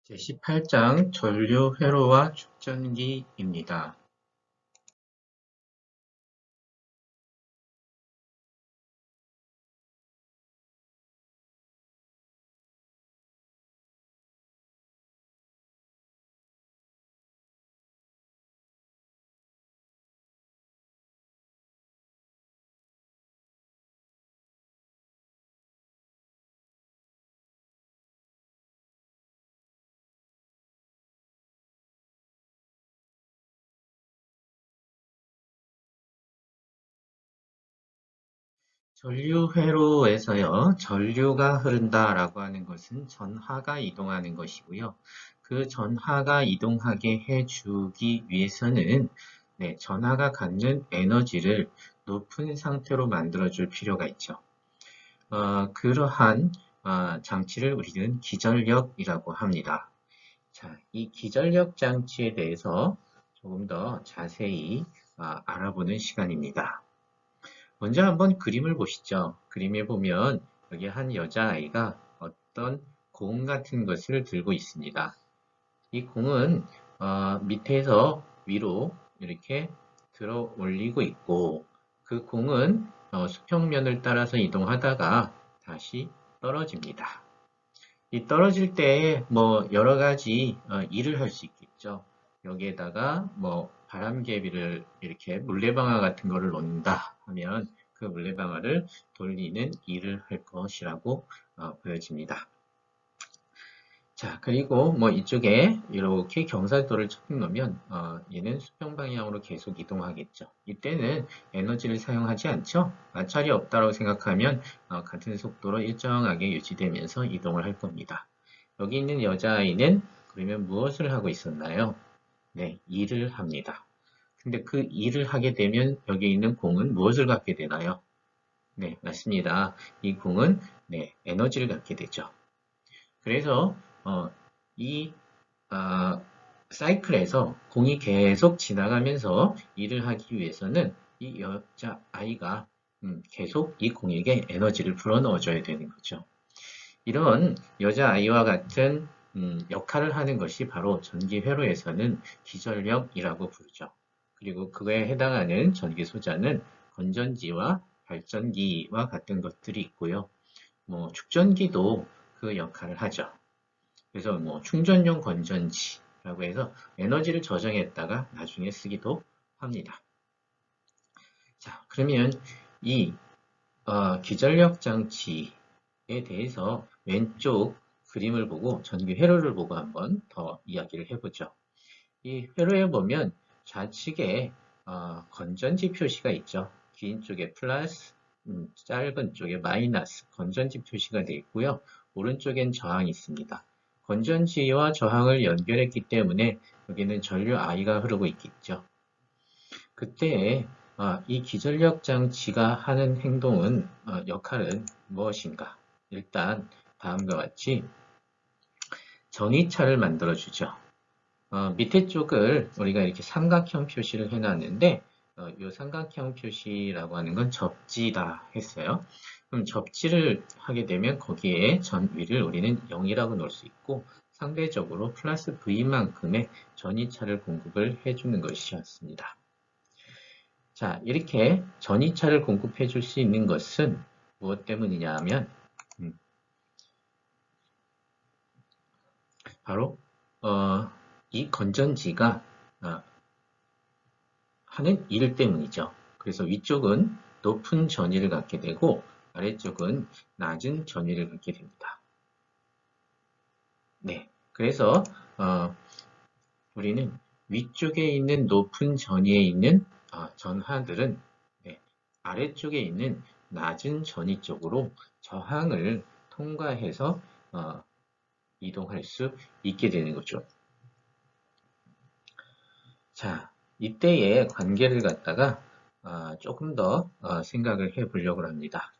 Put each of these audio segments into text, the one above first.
제18장 전류 회로와 축전기입니다. 전류 회로에서요, 전류가 흐른다라고 하는 것은 전하가 이동하는 것이고요. 그 전하가 이동하게 해주기 위해서는 전하가 갖는 에너지를 높은 상태로 만들어줄 필요가 있죠. 그러한 장치를 우리는 기전력이라고 합니다. 자, 이 기전력 장치에 대해서 조금 더 자세히 알아보는 시간입니다. 먼저 한번 그림을 보시죠. 그림에 보면 여기 한 여자아이가 어떤 공 같은 것을 들고 있습니다. 이 공은 밑에서 위로 이렇게 들어 올리고 있고 그 공은 수평면을 따라서 이동하다가 다시 떨어집니다. 이 떨어질 때 뭐 여러 가지 일을 할 수 있겠죠. 여기에다가 뭐 바람개비를 이렇게 물레방아 같은 거를 놓는다 하면 그 물레방아를 돌리는 일을 할 것이라고 보여집니다. 자, 그리고 뭐 이쪽에 이렇게 경사도를 쭉 놓으면 얘는 수평 방향으로 계속 이동하겠죠. 이때는 에너지를 사용하지 않죠. 마찰이 없다고 생각하면 같은 속도로 일정하게 유지되면서 이동을 할 겁니다. 여기 있는 여자아이는 그러면 무엇을 하고 있었나요? 네, 일을 합니다. 근데 그 일을 하게 되면 여기 있는 공은 무엇을 갖게 되나요? 네, 맞습니다. 이 공은 에너지를 갖게 되죠. 그래서 이 사이클에서 공이 계속 지나가면서 일을 하기 위해서는 이 여자아이가 계속 이 공에게 에너지를 불어넣어줘야 되는 거죠. 이런 여자아이와 같은 역할을 하는 것이 바로 전기회로에서는 기전력이라고 부르죠. 그리고 그거에 해당하는 전기 소자는 건전지와 발전기와 같은 것들이 있고요. 뭐 축전기도 그 역할을 하죠. 그래서 뭐 충전용 건전지라고 해서 에너지를 저장했다가 나중에 쓰기도 합니다. 자, 그러면 이 기전력 장치에 대해서 왼쪽 그림을 보고 전기 회로를 보고 한번 더 이야기를 해보죠. 이 회로에 보면 좌측에 건전지 표시가 있죠. 긴 쪽에 플러스, 짧은 쪽에 마이너스 건전지 표시가 되어 있고요. 오른쪽엔 저항이 있습니다. 건전지와 저항을 연결했기 때문에 여기는 전류 I가 흐르고 있겠죠. 그때 이 기전력 장치가 하는 행동은 역할은 무엇인가? 일단 다음과 같이 전이차를 만들어주죠. 밑에 쪽을 우리가 이렇게 삼각형 표시를 해놨는데 이 삼각형 표시라고 하는 건 접지다 했어요. 그럼 접지를 하게 되면 거기에 전위를 우리는 0이라고 놓을 수 있고 상대적으로 플러스 V만큼의 전이차를 공급을 해주는 것이었습니다. 자, 이렇게 전이차를 공급해 줄 수 있는 것은 무엇 때문이냐 하면 바로 이 건전지가 하는 일 때문이죠. 그래서 위쪽은 높은 전위를 갖게 되고 아래쪽은 낮은 전위를 갖게 됩니다. 네, 그래서 우리는 위쪽에 있는 높은 전위에 있는 전하들은 아래쪽에 있는 낮은 전위 쪽으로 저항을 통과해서 이동할 수 있게 되는 거죠. 자, 이때의 관계를 갖다가 조금 더 생각을 해 보려고 합니다.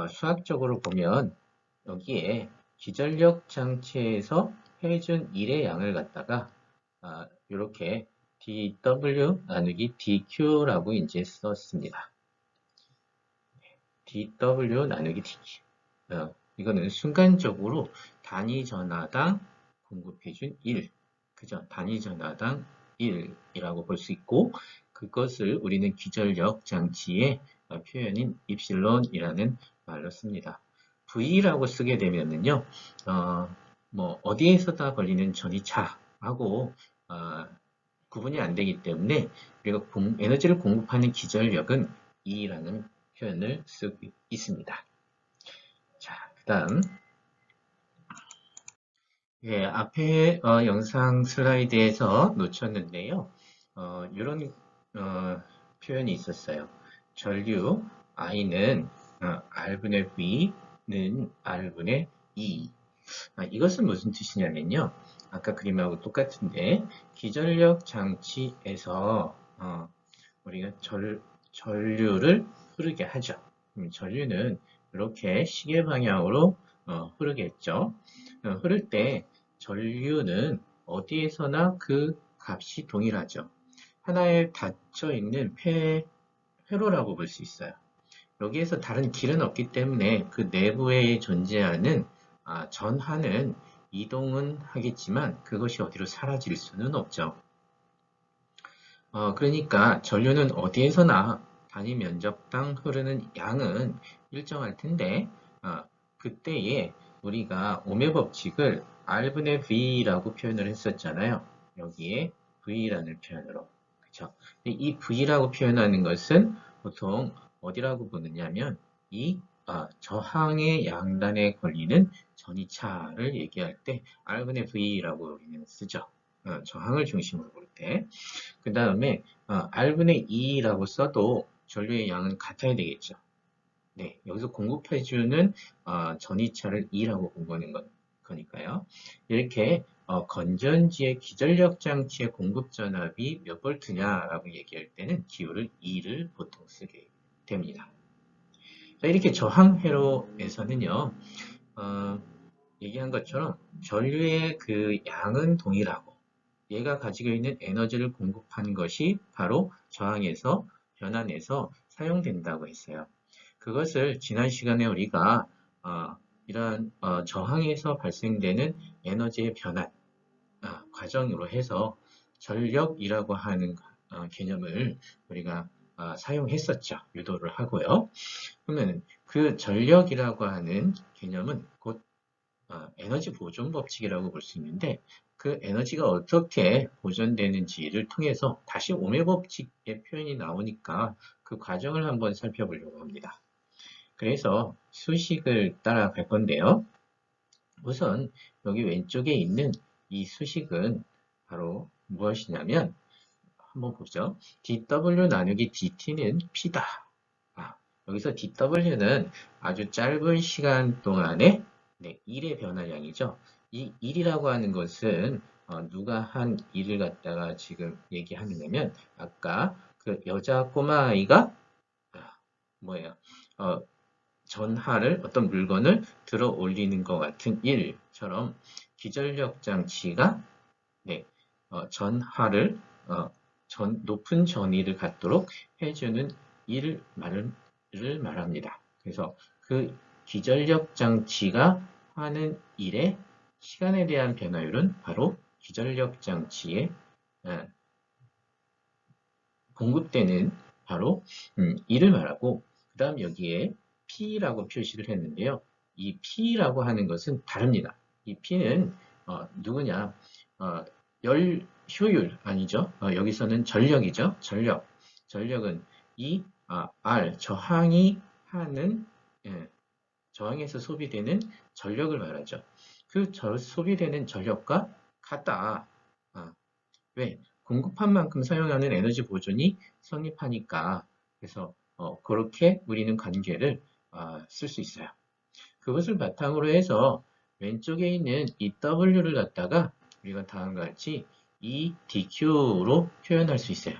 수학적으로 보면 여기에 기전력 장치에서 해준 1의 양을 갖다가 이렇게 dw 나누기 dq라고 이제 썼습니다. dw 나누기 dq. 이거는 순간적으로 단위 전하당 공급해준 1, 그죠? 단위 전하당 1이라고 볼 수 있고, 그것을 우리는 기전력 장치의 표현인 입실론이라는 말로 씁니다. V라고 쓰게 되면은요, 어디에서다 걸리는 전이차하고 구분이 안 되기 때문에 우리가 에너지를 공급하는 기전력은 E라는 표현을 쓰고 있습니다. 자, 그 다음 예, 앞에 영상 슬라이드에서 놓쳤는데요. 이런 표현이 있었어요. 전류 I는 R분의 V는 R분의 E. 이것은 무슨 뜻이냐면요. 아까 그림하고 똑같은데 기전력 장치에서 우리가 전류를 흐르게 하죠. 전류는 이렇게 시계 방향으로 흐르겠죠. 흐를 때 전류는 어디에서나 그 값이 동일하죠. 하나에 닫혀 있는 회로라고 볼 수 있어요. 여기에서 다른 길은 없기 때문에 그 내부에 존재하는 전하는 이동은 하겠지만 그것이 어디로 사라질 수는 없죠. 그러니까 전류는 어디에서나 단위 면적당 흐르는 양은 일정할 텐데 그때에 우리가 오메 법칙을 R분의 V라고 표현을 했었잖아요. 여기에 V라는 표현으로. 그쵸? 이 V라고 표현하는 것은 보통 어디라고 부르냐면 이 저항의 양단에 걸리는 전이차를 얘기할 때 R분의 V라고 우리는 쓰죠. 저항을 중심으로 볼 때. 그 다음에 R분의 2라고 써도 전류의 양은 같아야 되겠죠. 네, 여기서 공급해주는 전이차를 2라고 본 거니까요. 이렇게 건전지의 기전력 장치의 공급 전압이 몇 볼트냐라고 얘기할 때는 기호를 2를 보통 쓰게 됩니다. 자, 이렇게 저항 회로에서는요, 얘기한 것처럼 전류의 그 양은 동일하고 얘가 가지고 있는 에너지를 공급한 것이 바로 저항에서 변환해서 사용된다고 했어요. 그것을 지난 시간에 우리가 이러한 저항에서 발생되는 에너지의 변환 과정으로 해서 전력이라고 하는 개념을 우리가 사용했었죠. 유도를 하고요. 그러면 그 전력이라고 하는 개념은 곧 에너지 보존 법칙이라고 볼 수 있는데 그 에너지가 어떻게 보존되는지를 통해서 다시 오메 법칙의 표현이 나오니까 그 과정을 한번 살펴보려고 합니다. 그래서 수식을 따라갈 건데요. 우선 여기 왼쪽에 있는 이 수식은 바로 무엇이냐면 한번 보죠. dw 나누기 dt는 p다. 여기서 dw는 아주 짧은 시간 동안에 1의 변화량이죠. 이 1이라고 하는 것은 누가 한 일을 갖다가 지금 얘기하느냐면 아까 그 여자 꼬마아이가 뭐예요? 전하를 어떤 물건을 들어 올리는 것 같은 일처럼 기전력 장치가 전하를 높은 전위를 갖도록 해주는 일을 말합니다. 그래서 그 기전력 장치가 하는 일의 시간에 대한 변화율은 바로 기전력 장치에 공급되는 바로 일을 말하고 그 다음 여기에 P라고 표시를 했는데요. 이 P라고 하는 것은 다릅니다. 이 P는 누구냐? 열 효율 아니죠? 여기서는 전력이죠. 전력은 이 R 저항이 하는 저항에서 소비되는 전력을 말하죠. 그 소비되는 전력과 같다. 왜? 공급한 만큼 사용하는 에너지 보존이 성립하니까 그래서 그렇게 우리는 관계를 쓸 수 있어요. 그것을 바탕으로 해서 왼쪽에 있는 이 W를 갖다가 우리가 다음과 같이 이 DQ로 표현할 수 있어요.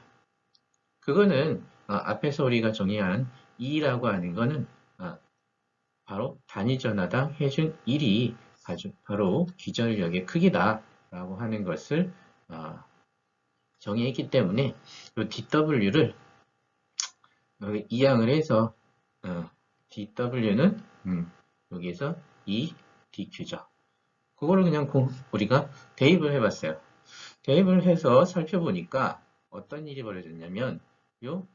그거는 앞에서 우리가 정의한 E라고 하는 거는 바로 단위 전하당 해준 1이 바로 기전력의 크기다라고 하는 것을 정의했기 때문에 이 DW를 이항을 해서 DW는 여기에서 E DQ죠. 그거를 그냥 우리가 대입을 해봤어요. 대입을 해서 살펴보니까 어떤 일이 벌어졌냐면 요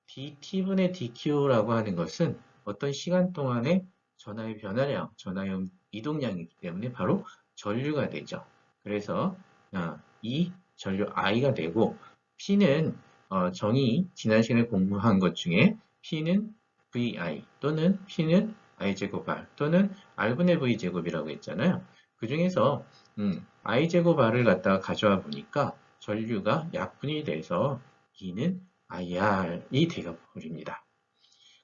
dt분의 dq라고 하는 것은 어떤 시간 동안의 전하의 변화량, 전하의 이동량이기 때문에 바로 전류가 되죠. 그래서 이 전류 i가 되고 p는 정의 지난 시간에 공부한 것 중에 p는 vi 또는 p는 i제곱 r 또는 r분의 v제곱이라고 했잖아요. 그 중에서 i제곱 r을 갖다가 가져와 보니까 전류가 약분이 돼서 E는 IR이 되어버립니다.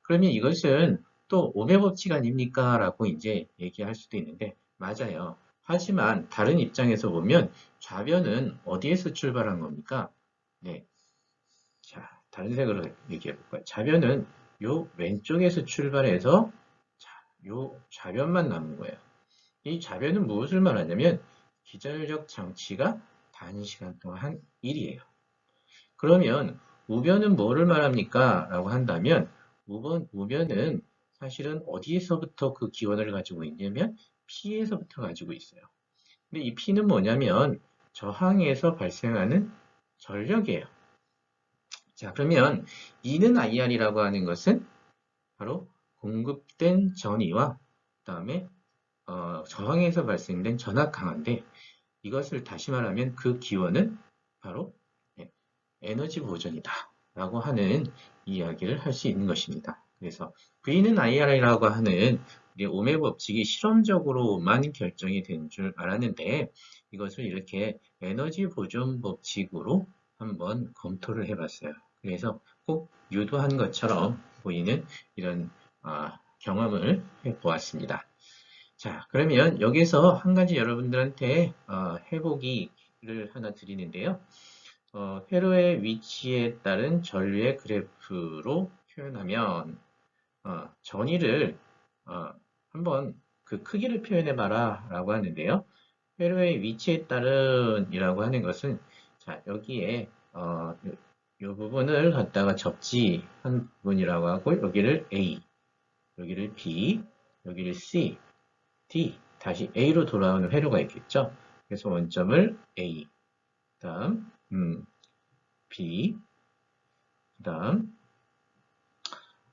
그러면 이것은 또 오배 법칙 아닙니까? 라고 이제 얘기할 수도 있는데 맞아요. 하지만 다른 입장에서 보면 좌변은 어디에서 출발한 겁니까? 네. 자, 다른 색으로 얘기해 볼까요? 좌변은 요 왼쪽에서 출발해서 자, 요 좌변만 남은 거예요. 이 좌변은 무엇을 말하냐면 기전력 장치가 단시간 동안 한 일이에요. 그러면 우변은 뭐를 말합니까? 라고 한다면 우변은 사실은 어디에서부터 그 기원을 가지고 있냐면 P에서부터 가지고 있어요. 근데 이 P는 뭐냐면 저항에서 발생하는 전력이에요. 자, 그러면 E는 IR이라고 하는 것은 바로 공급된 전위와 그다음에 저항에서 발생된 전압 강한데 이것을 다시 말하면 그 기원은 바로 에너지 보존이다 라고 하는 이야기를 할 수 있는 것입니다. 그래서 V는 IR이라고 하는 우리 오메 법칙이 실험적으로만 결정이 된 줄 알았는데 이것을 이렇게 에너지 보존 법칙으로 한번 검토를 해봤어요. 그래서 꼭 유도한 것처럼 보이는 이런 경험을 해보았습니다. 자, 그러면 여기서 한 가지 여러분들한테 해보기를 하나 드리는데요. 회로의 위치에 따른 전류의 그래프로 표현하면 전위를 한번 그 크기를 표현해 봐라 라고 하는데요. 회로의 위치에 따른 이라고 하는 것은 자 여기에 요 부분을 갖다가 접지한 부분이라고 하고 여기를 A, 여기를 B, 여기를 C, D 다시 A로 돌아오는 회로가 있겠죠. 그래서 원점을 A, 다음 B, 그 다음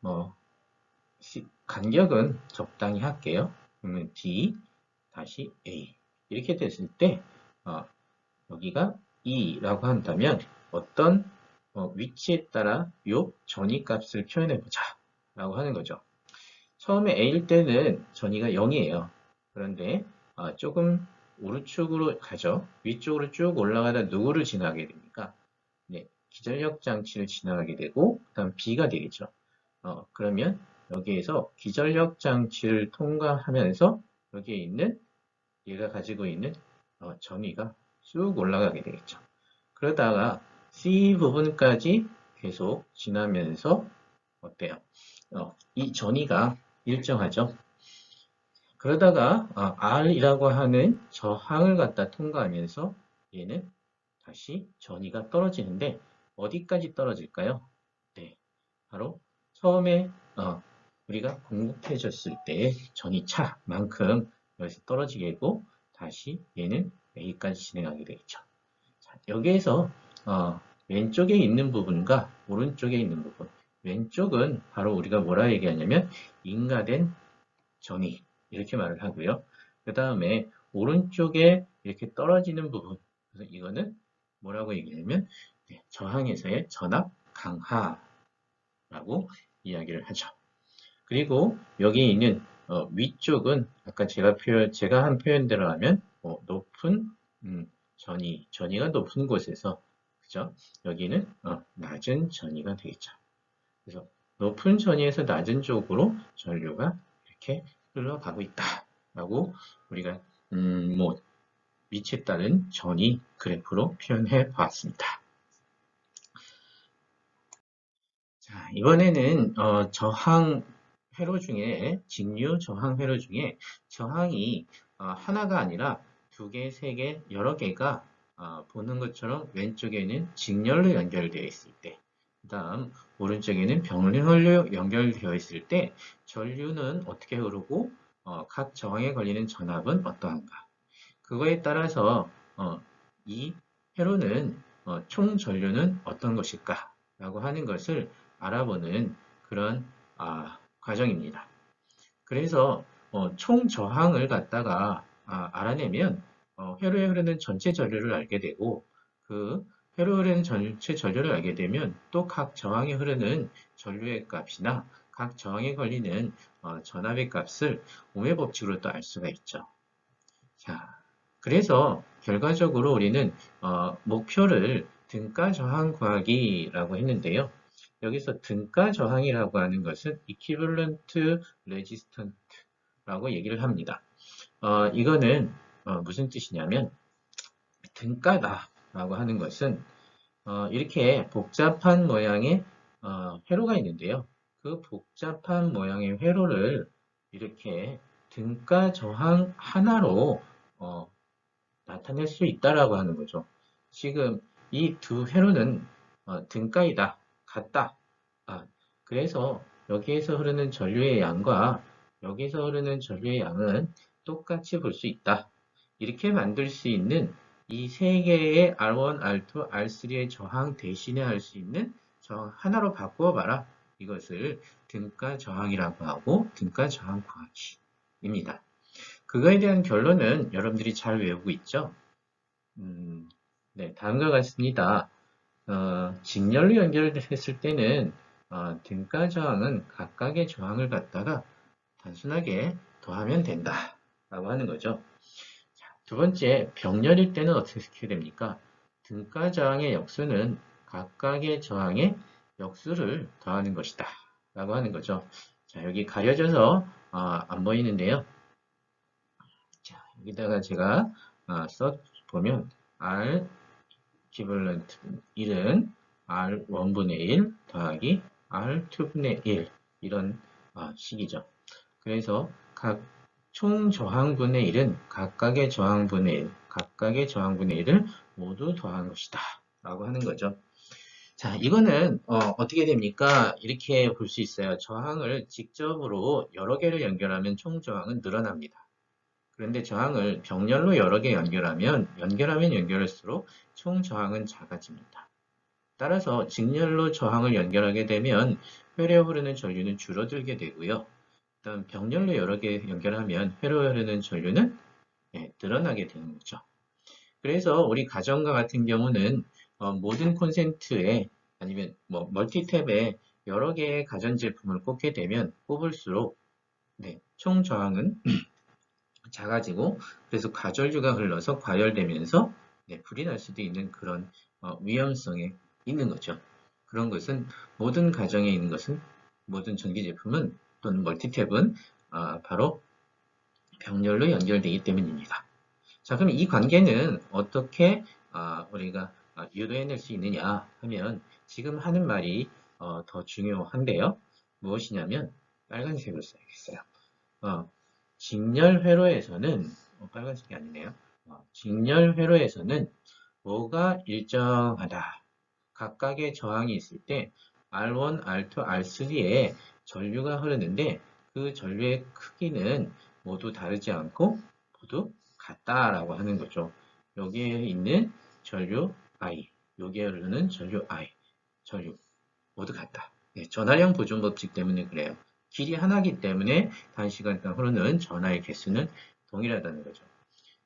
뭐 간격은 적당히 할게요. 그러면 D 다시 A 이렇게 됐을 때 여기가 E라고 한다면 어떤 위치에 따라 요 전위 값을 표현해 보자 라고 하는 거죠. 처음에 A일 때는 전위가 0이에요. 그런데 조금 오른쪽으로 가죠. 위쪽으로 쭉 올라가다 누구를 지나게 됩니까? 네, 기전력 장치를 지나가게 되고 그 다음 B가 되겠죠. 그러면 여기에서 기전력 장치를 통과하면서 여기에 있는 얘가 가지고 있는 전위가 쭉 올라가게 되겠죠. 그러다가 C 부분까지 계속 지나면서 어때요? 이 전위가 일정하죠. 그러다가 R이라고 하는 저항을 갖다 통과하면서 얘는 다시 전위가 떨어지는데 어디까지 떨어질까요? 네, 바로 처음에 우리가 공급해줬을 때 전위차만큼 여기서 떨어지게 되고 다시 얘는 A까지 진행하게 되겠죠. 자, 여기에서 왼쪽에 있는 부분과 오른쪽에 있는 부분 왼쪽은 바로 우리가 뭐라 얘기하냐면 인가된 전위 이렇게 말을 하고요. 그 다음에 오른쪽에 이렇게 떨어지는 부분 그래서 이거는 뭐라고 얘기하냐면 저항에서의 전압 강하라고 이야기를 하죠. 그리고 여기 있는 위쪽은 아까 제가 한 표현대로 하면 높은 전위가 높은 곳에서 그죠? 여기는 낮은 전위가 되겠죠. 그래서 높은 전위에서 낮은 쪽으로 전류가 이렇게 흘러가고 있다라고 우리가 뭐 위치에 따른 전위 그래프로 표현해 보았습니다. 자, 이번에는 저항 회로 중에 직류 저항 회로 중에 저항이 하나가 아니라 두 개, 세 개, 여러 개가 보는 것처럼 왼쪽에는 직렬로 연결되어 있을 때, 그 다음 오른쪽에는 병렬로 연결되어 있을 때 전류는 어떻게 흐르고 각 저항에 걸리는 전압은 어떠한가? 그거에 따라서 이 회로는 총 전류는 어떤 것일까? 라고 하는 것을 알아보는 그런 과정입니다. 그래서 총 저항을 갖다가 알아내면 회로에 흐르는 전체 전류를 알게 되고 그 회로에 흐르는 전체 전류를 알게 되면 또 각 저항에 흐르는 전류의 값이나 각 저항에 걸리는 전압의 값을 오의 법칙으로 또 알 수가 있죠. 자, 그래서 결과적으로 우리는 목표를 등가 저항 구하기라고 했는데요. 여기서 등가 저항이라고 하는 것은 equivalent resistance라고 얘기를 합니다. 이거는 무슨 뜻이냐면 등가다라고 하는 것은 이렇게 복잡한 모양의 회로가 있는데요. 그 복잡한 모양의 회로를 이렇게 등가 저항 하나로 나타낼 수 있다라고 하는 거죠. 지금 이 두 회로는 등가이다, 같다. 그래서 여기에서 흐르는 전류의 양과 여기서 흐르는 전류의 양은 똑같이 볼 수 있다. 이렇게 만들 수 있는 이 세 개의 R1, R2, R3의 저항 대신에 할 수 있는 저항 하나로 바꾸어 봐라. 이것을 등가 저항이라고 하고 등가 저항 구하기입니다. 그거에 대한 결론은 여러분들이 잘 외우고 있죠? 네, 다음과 같습니다. 직렬로 연결했을 때는 등가 저항은 각각의 저항을 갖다가 단순하게 더하면 된다 라고 하는 거죠. 자, 두 번째, 병렬일 때는 어떻게 됩니까? 등가 저항의 역수는 각각의 저항의 역수를 더하는 것이다 라고 하는 거죠. 자, 여기 가려져서 안 보이는데요. 자, 여기다가 제가 써보면 R equivalent 1은 R1분의 1 더하기 R2분의 1 이런 식이죠. 그래서 각 총 저항분의 1은 각각의 저항분의 1, 각각의 저항분의 1을 모두 더한 것이다 라고 하는 거죠. 자, 이거는 어떻게 됩니까? 이렇게 볼 수 있어요. 저항을 직접으로 여러 개를 연결하면 총 저항은 늘어납니다. 그런데 저항을 병렬로 여러 개 연결하면 연결할수록 총 저항은 작아집니다. 따라서 직렬로 저항을 연결하게 되면 회로에 흐르는 전류는 줄어들게 되고요. 일단 병렬로 여러 개 연결하면 회로에 흐르는 전류는 늘어나게 되는 거죠. 그래서 우리 가정과 같은 경우는 모든 콘센트에 아니면 뭐 멀티탭에 여러 개의 가전제품을 꽂게 되면 꼽을수록 총 저항은 작아지고 그래서 과전류가 흘러서 과열되면서 불이 날 수도 있는 그런 위험성이 있는 거죠. 그런 것은 모든 가정에 있는 것은 모든 전기 제품은 또는 멀티탭은 바로 병렬로 연결되기 때문입니다. 자, 그럼 이 관계는 어떻게 우리가 유도해낼 수 있느냐 하면 지금 하는 말이 더 중요한데요. 무엇이냐면 빨간색으로 써야겠어요. 직렬 회로에서는 빨간색이 아니네요. 직렬 회로에서는 뭐가 일정하다. 각각의 저항이 있을 때 R1, R2, R3에 전류가 흐르는데 그 전류의 크기는 모두 다르지 않고 모두 같다라고 하는 거죠. 여기에 있는 전류 I, 여기에 흐르는 전류 I, 전류 모두 같다. 전하량 보존 법칙 때문에 그래요. 길이 하나이기 때문에 단시간 동안 흐르는 전하의 개수는 동일하다는 거죠.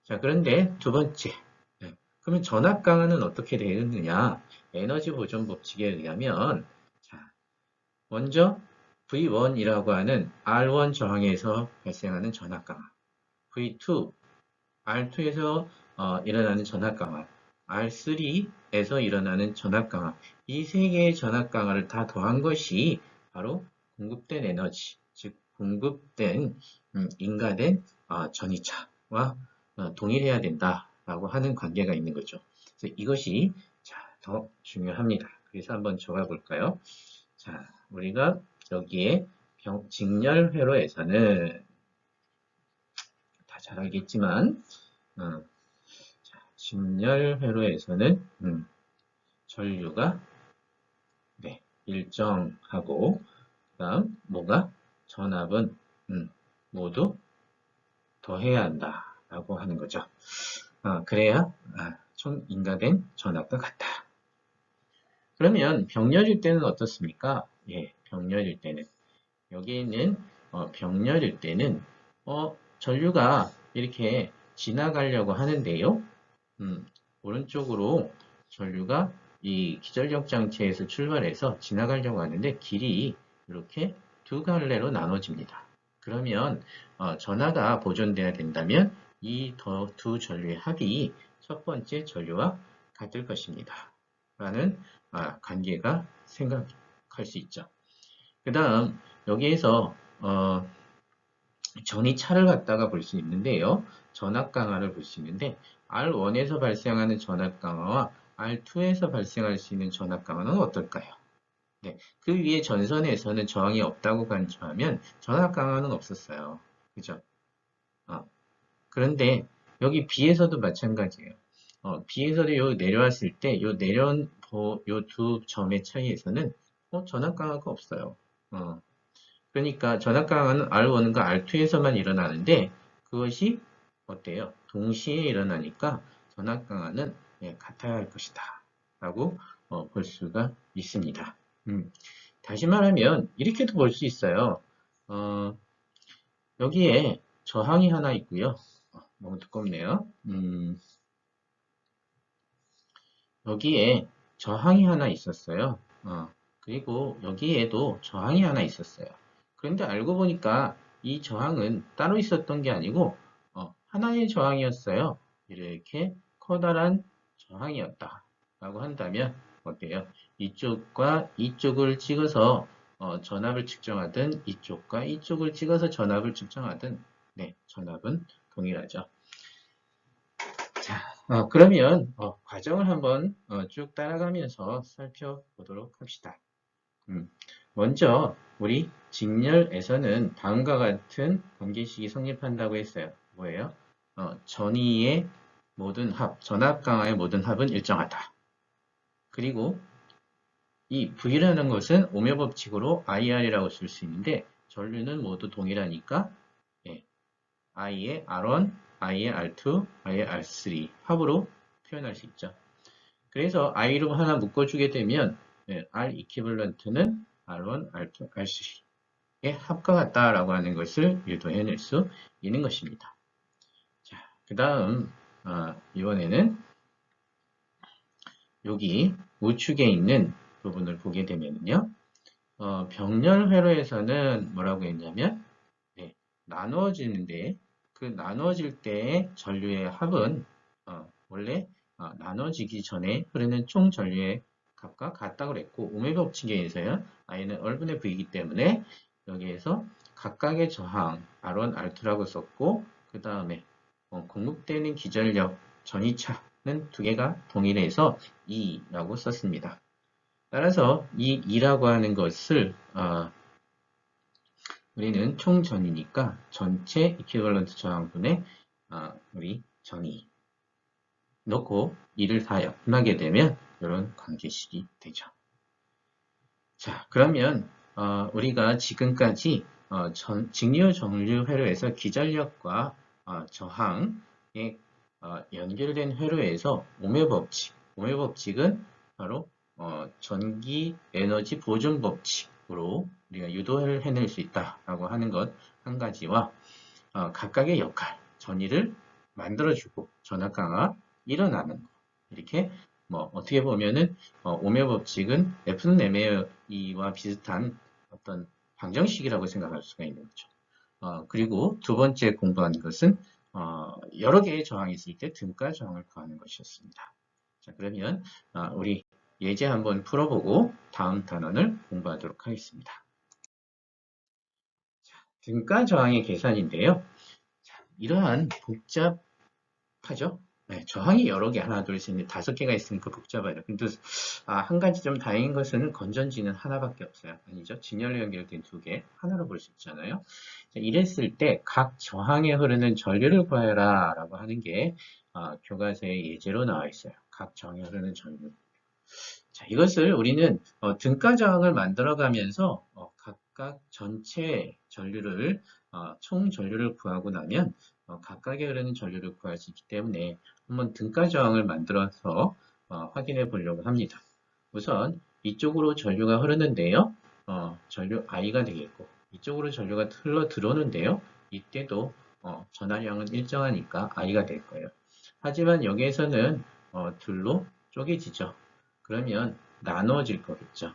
자, 그런데 두 번째. 그러면 전압 강화는 어떻게 되느냐? 에너지 보존 법칙에 의하면, 자, 먼저 V1이라고 하는 R1 저항에서 발생하는 전압 강화, V2, R2에서 일어나는 전압 강화, R3에서 일어나는 전압 강화, 이 세 개의 전압 강화를 다 더한 것이 바로 공급된 에너지, 즉 공급된 인가된 전이차와 동일해야 된다라고 하는 관계가 있는 거죠. 그래서 이것이 더 중요합니다. 그래서 한번 적어 볼까요? 자, 우리가 여기에 직렬 회로에서는 다 잘 알겠지만 직렬 회로에서는 전류가 일정하고 그다음 뭐가 전압은 모두 더해야 한다라고 하는 거죠. 그래야 총 인가된 전압과 같다. 그러면 병렬일 때는 어떻습니까? 예, 병렬일 때는 여기에 있는 병렬일 때는 전류가 이렇게 지나가려고 하는데요. 오른쪽으로 전류가 이 기전력 장치에서 출발해서 지나가려고 하는데 길이 이렇게 두 갈래로 나눠집니다. 그러면 전하가 보존돼야 된다면 이 두 전류의 합이 첫 번째 전류와 같을 것입니다. 라는 관계가 생각할 수 있죠. 그 다음 여기에서 전이 차를 갖다가 볼 수 있는데요. 전압 강화를 볼 수 있는데 R1에서 발생하는 전압 강화와 R2에서 발생할 수 있는 전압 강화는 어떨까요? 네, 그 위에 전선에서는 저항이 없다고 간주하면 전압 강화는 없었어요. 그죠? 그런데 여기 B에서도 마찬가지예요. B에서도 요 내려왔을 때 요 내려온 요 두 점의 차이에서는 전압 강화가 없어요. 그러니까 전압 강화는 R1과 R2에서만 일어나는데 그것이 어때요? 동시에 일어나니까 전압 강화는 같아야 할 것이다 라고 볼 수가 있습니다. 다시 말하면 이렇게도 볼 수 있어요. 여기에 저항이 하나 있고요. 너무 두껍네요. 여기에 저항이 하나 있었어요. 그리고 여기에도 저항이 하나 있었어요. 그런데 알고 보니까 이 저항은 따로 있었던 게 아니고 하나의 저항이었어요. 이렇게 커다란 저항이었다 라고 한다면 어때요? 이쪽과 이쪽을 찍어서 전압을 측정하든 이쪽과 이쪽을 찍어서 전압을 측정하든 네, 전압은 동일하죠. 자, 그러면 과정을 한번 쭉 따라가면서 살펴보도록 합시다. 먼저 우리 직렬에서는 다음과 같은 관계식이 성립한다고 했어요. 뭐예요? 전위의 모든 합, 전압 강화의 모든 합은 일정하다. 그리고 이 V라는 것은 오묘 법칙으로 IR이라고 쓸 수 있는데 전류는 모두 동일하니까 I의 R1, I의 R2, I의 R3 합으로 표현할 수 있죠. 그래서 I로 하나 묶어주게 되면 R 이퀴벌런트는 R1, R2, R3의 합과 같다라고 하는 것을 유도해낼 수 있는 것입니다. 자, 그 다음 이번에는 여기 우측에 있는 부분을 보게 되면요. 병렬 회로에서는 뭐라고 했냐면 나누어지는데 그 나누어질 때의 전류의 합은 원래 나눠지기 전에 흐르는 총 전류의 값과 같다고 그랬고 오메 법칙에 의해서요. I는 얼분의 V이기 때문에 여기에서 각각의 저항 R1, R2라고 썼고 그 다음에 공급되는 기전력 전이차는 두 개가 동일해서 E라고 썼습니다. 따라서 이 E라고 하는 것을 우리는 총전이니까 전체 이퀴벌런트 저항분의 우리 전이 넣고 이를 다 약분하게 되면 이런 관계식이 되죠. 자, 그러면 우리가 지금까지 직류 정류 회로에서 기전력과 저항에 연결된 회로에서 오메 법칙은 바로 전기 에너지 보존 법칙으로 우리가 유도를 해낼 수 있다라고 하는 것 한 가지와 각각의 역할, 전위를 만들어주고 전압 강화 일어나는 것. 이렇게 어떻게 보면은 오메 법칙은 F는 MAE와 비슷한 어떤 방정식이라고 생각할 수가 있는 거죠. 그리고 두 번째 공부한 것은 여러 개의 저항이 있을 때 등가 저항을 구하는 것이었습니다. 자, 그러면 우리 예제 한번 풀어보고 다음 단원을 공부하도록 하겠습니다. 자, 등가 저항의 계산인데요. 자, 이러한 복잡하죠? 네, 저항이 여러 개, 하나, 둘, 셋, 넷, 다섯 개가 있으니까 복잡해요. 근데 한 가지 좀 다행인 것은 건전지는 하나밖에 없어요. 아니죠? 진열로 연결된 두 개, 하나로 볼 수 있잖아요. 자, 이랬을 때 각 저항에 흐르는 전류를 구하여라 라고 하는 게 교과서의 예제로 나와 있어요. 각 저항에 흐르는 전류. 자, 이것을 우리는 등가 저항을 만들어가면서 각각 전체 전류를 총 전류를 구하고 나면 각각의 흐르는 전류를 구할 수 있기 때문에 한번 등가 저항을 만들어서 확인해 보려고 합니다. 우선 이쪽으로 전류가 흐르는데요. 전류 I가 되겠고 이쪽으로 전류가 흘러 들어오는데요. 이때도 전하량은 일정하니까 I가 될 거예요. 하지만 여기에서는 둘로 쪼개지죠. 그러면 나누어질 거겠죠.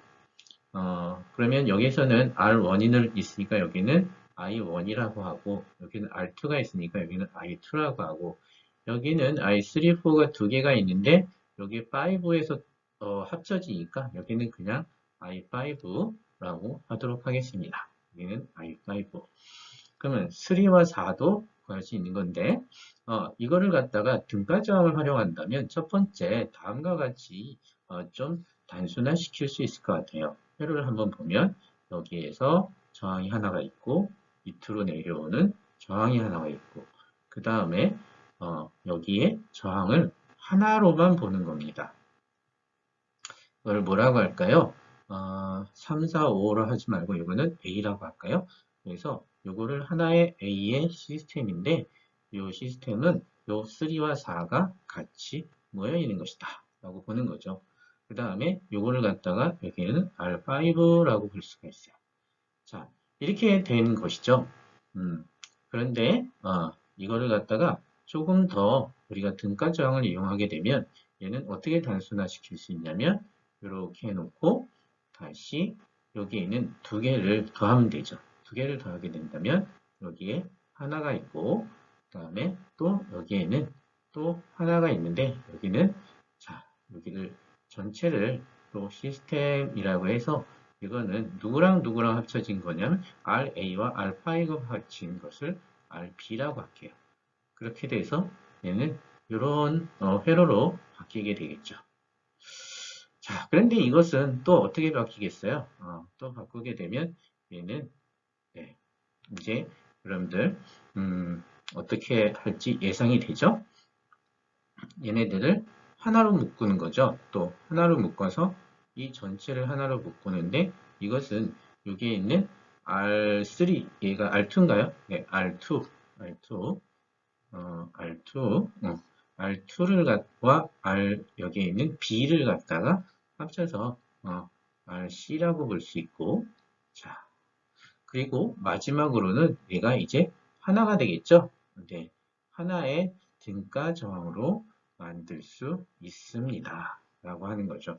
그러면 여기서는 R1이 있으니까 여기는 I1이라고 하고 여기는 R2가 있으니까 여기는 I2라고 하고 여기는 I3, 4가 두 개가 있는데 여기 5에서 합쳐지니까 여기는 그냥 I5라고 하도록 하겠습니다. 여기는 I5. 그러면 3와 4도 구할 수 있는 건데 이거를 갖다가 등가 저항을 활용한다면 첫 번째 다음과 같이 좀 단순화시킬 수 있을 것 같아요. 회로를 한번 보면 여기에서 저항이 하나가 있고 밑으로 내려오는 저항이 하나가 있고 그 다음에 여기에 저항을 하나로만 보는 겁니다. 이걸 뭐라고 할까요? 3, 4, 5로 하지 말고 이거는 A라고 할까요? 그래서 이거를 하나의 A의 시스템인데 이 시스템은 요 3와 4가 같이 모여 있는 것이다 라고 보는 거죠. 그 다음에 요거를 갖다가 여기에는 R5라고 볼 수가 있어요. 자, 이렇게 된 것이죠. 그런데 이거를 갖다가 조금 더 우리가 등가 저항을 이용하게 되면 얘는 어떻게 단순화시킬 수 있냐면 이렇게 해놓고 다시 여기에 있는 두 개를 더하면 되죠. 두 개를 더하게 된다면 여기에 하나가 있고 그 다음에 또 여기에는 또 하나가 있는데 여기는 자 여기를 전체를 또 시스템이라고 해서 이거는 누구랑 누구랑 합쳐진 거냐면 RA와 R5가 합친 것을 RB라고 할게요. 그렇게 돼서 얘는 이런 회로로 바뀌게 되겠죠. 자, 그런데 이것은 또 어떻게 바뀌겠어요? 또 바꾸게 되면 얘는 네, 이제 여러분들 어떻게 할지 예상이 되죠? 얘네들을 하나로 묶는 거죠. 또 하나로 묶어서 이 전체를 하나로 묶는데 이것은 여기에 있는 R3 얘가 R2인가요? 네, R2 R2를 와 R 여기에 있는 B를 갖다가 합쳐서 RC라고 볼 수 있고 자 그리고 마지막으로는 얘가 이제 하나가 되겠죠. 네, 하나의 등가 저항으로 만들 수 있습니다. 라고 하는 거죠.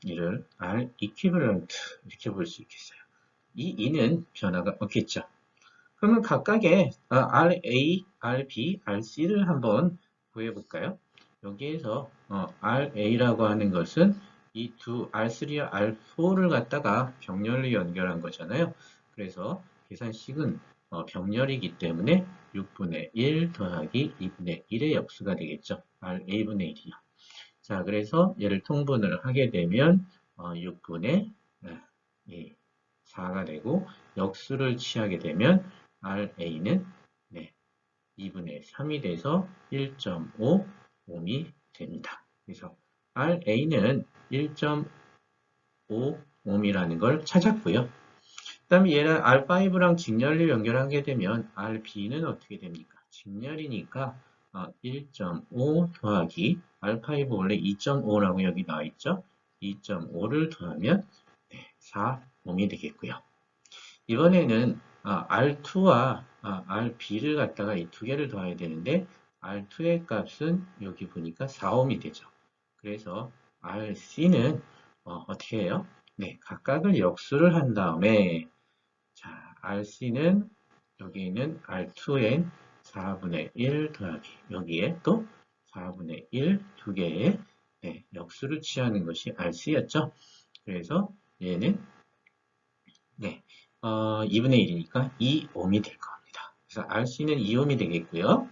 이를 R equivalent 이렇게 볼 수 있겠어요. 이 E는 변화가 없겠죠. 그러면 각각의 RA, RB, RC를 한번 구해볼까요? 여기에서 RA라고 하는 것은 이 두 R3와 R4를 갖다가 병렬로 연결한 거잖아요. 그래서 계산식은 병렬이기 때문에 6분의 1 더하기 2분의 1의 역수가 되겠죠. RA분의 1이요. 자, 그래서 얘를 통분을 하게 되면 6분의 4가 되고 역수를 취하게 되면 RA는 2분의 3이 돼서 1.5 옴이 됩니다. 그래서 RA는 1.5 옴이라는 걸 찾았고요. 그 다음에 얘를 R5랑 직렬로 연결하게 되면 RB는 어떻게 됩니까? 직렬이니까 1.5 더하기 R5 원래 2.5라고 여기 나와 있죠? 2.5를 더하면 4옴이 되겠고요. 이번에는 R2와 RB를 갖다가 이 두 개를 더해야 되는데 R2의 값은 여기 보니까 4옴이 되죠. 그래서 RC는 어떻게 해요? 네, 각각을 역수를 한 다음에 자, RC는 여기 있는 R2엔 4분의 1 더하기 여기에 또 4분의 1 두 개의 역수를 취하는 것이 RC였죠. 그래서 얘는 2분의 1이니까 2옴이 될 겁니다. 그래서 RC는 2옴이 되겠고요.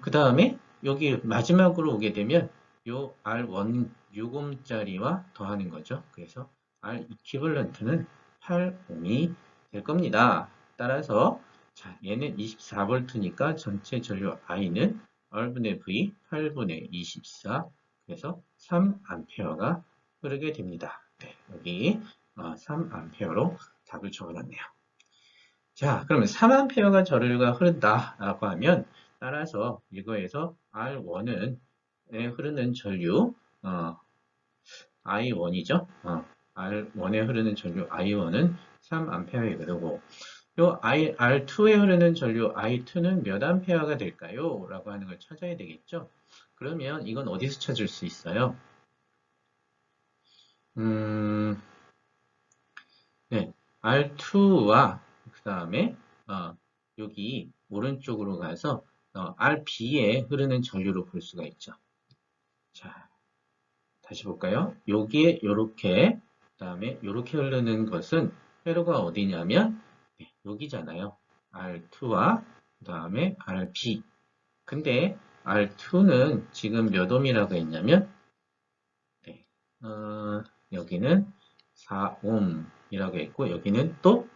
그 다음에 여기 마지막으로 오게 되면 요 R1 6옴짜리와 더하는 거죠. 그래서 R 이퀴벌런트는 8옴이 될 겁니다. 따라서 자, 얘는 24V니까 전체 전류 I는 R분의 V 8분의 24 그래서 3A가 흐르게 됩니다. 네, 여기 3A로 답을 적어놨네요. 자, 그러면 3A가 전류가 흐른다라고 하면 따라서 이거에서 R1은 흐르는 전류 I1이죠. R1에 흐르는 전류 I1은 3A가 되고 요 R2에 흐르는 전류 I2는 몇 암페어가 될까요? 라고 하는 걸 찾아야 되겠죠. 그러면 이건 어디서 찾을 수 있어요? 음, 네, R2와 그 다음에 여기 오른쪽으로 가서 RB에 흐르는 전류로 볼 수가 있죠. 자, 다시 볼까요? 여기에 요렇게 그 다음에 요렇게 흐르는 것은 회로가 어디냐면 여기잖아요. R2와 그 다음에 RB. 근데 R2는 지금 몇 옴이라고 했냐면 네, 여기는 4옴이라고 했고 여기는 또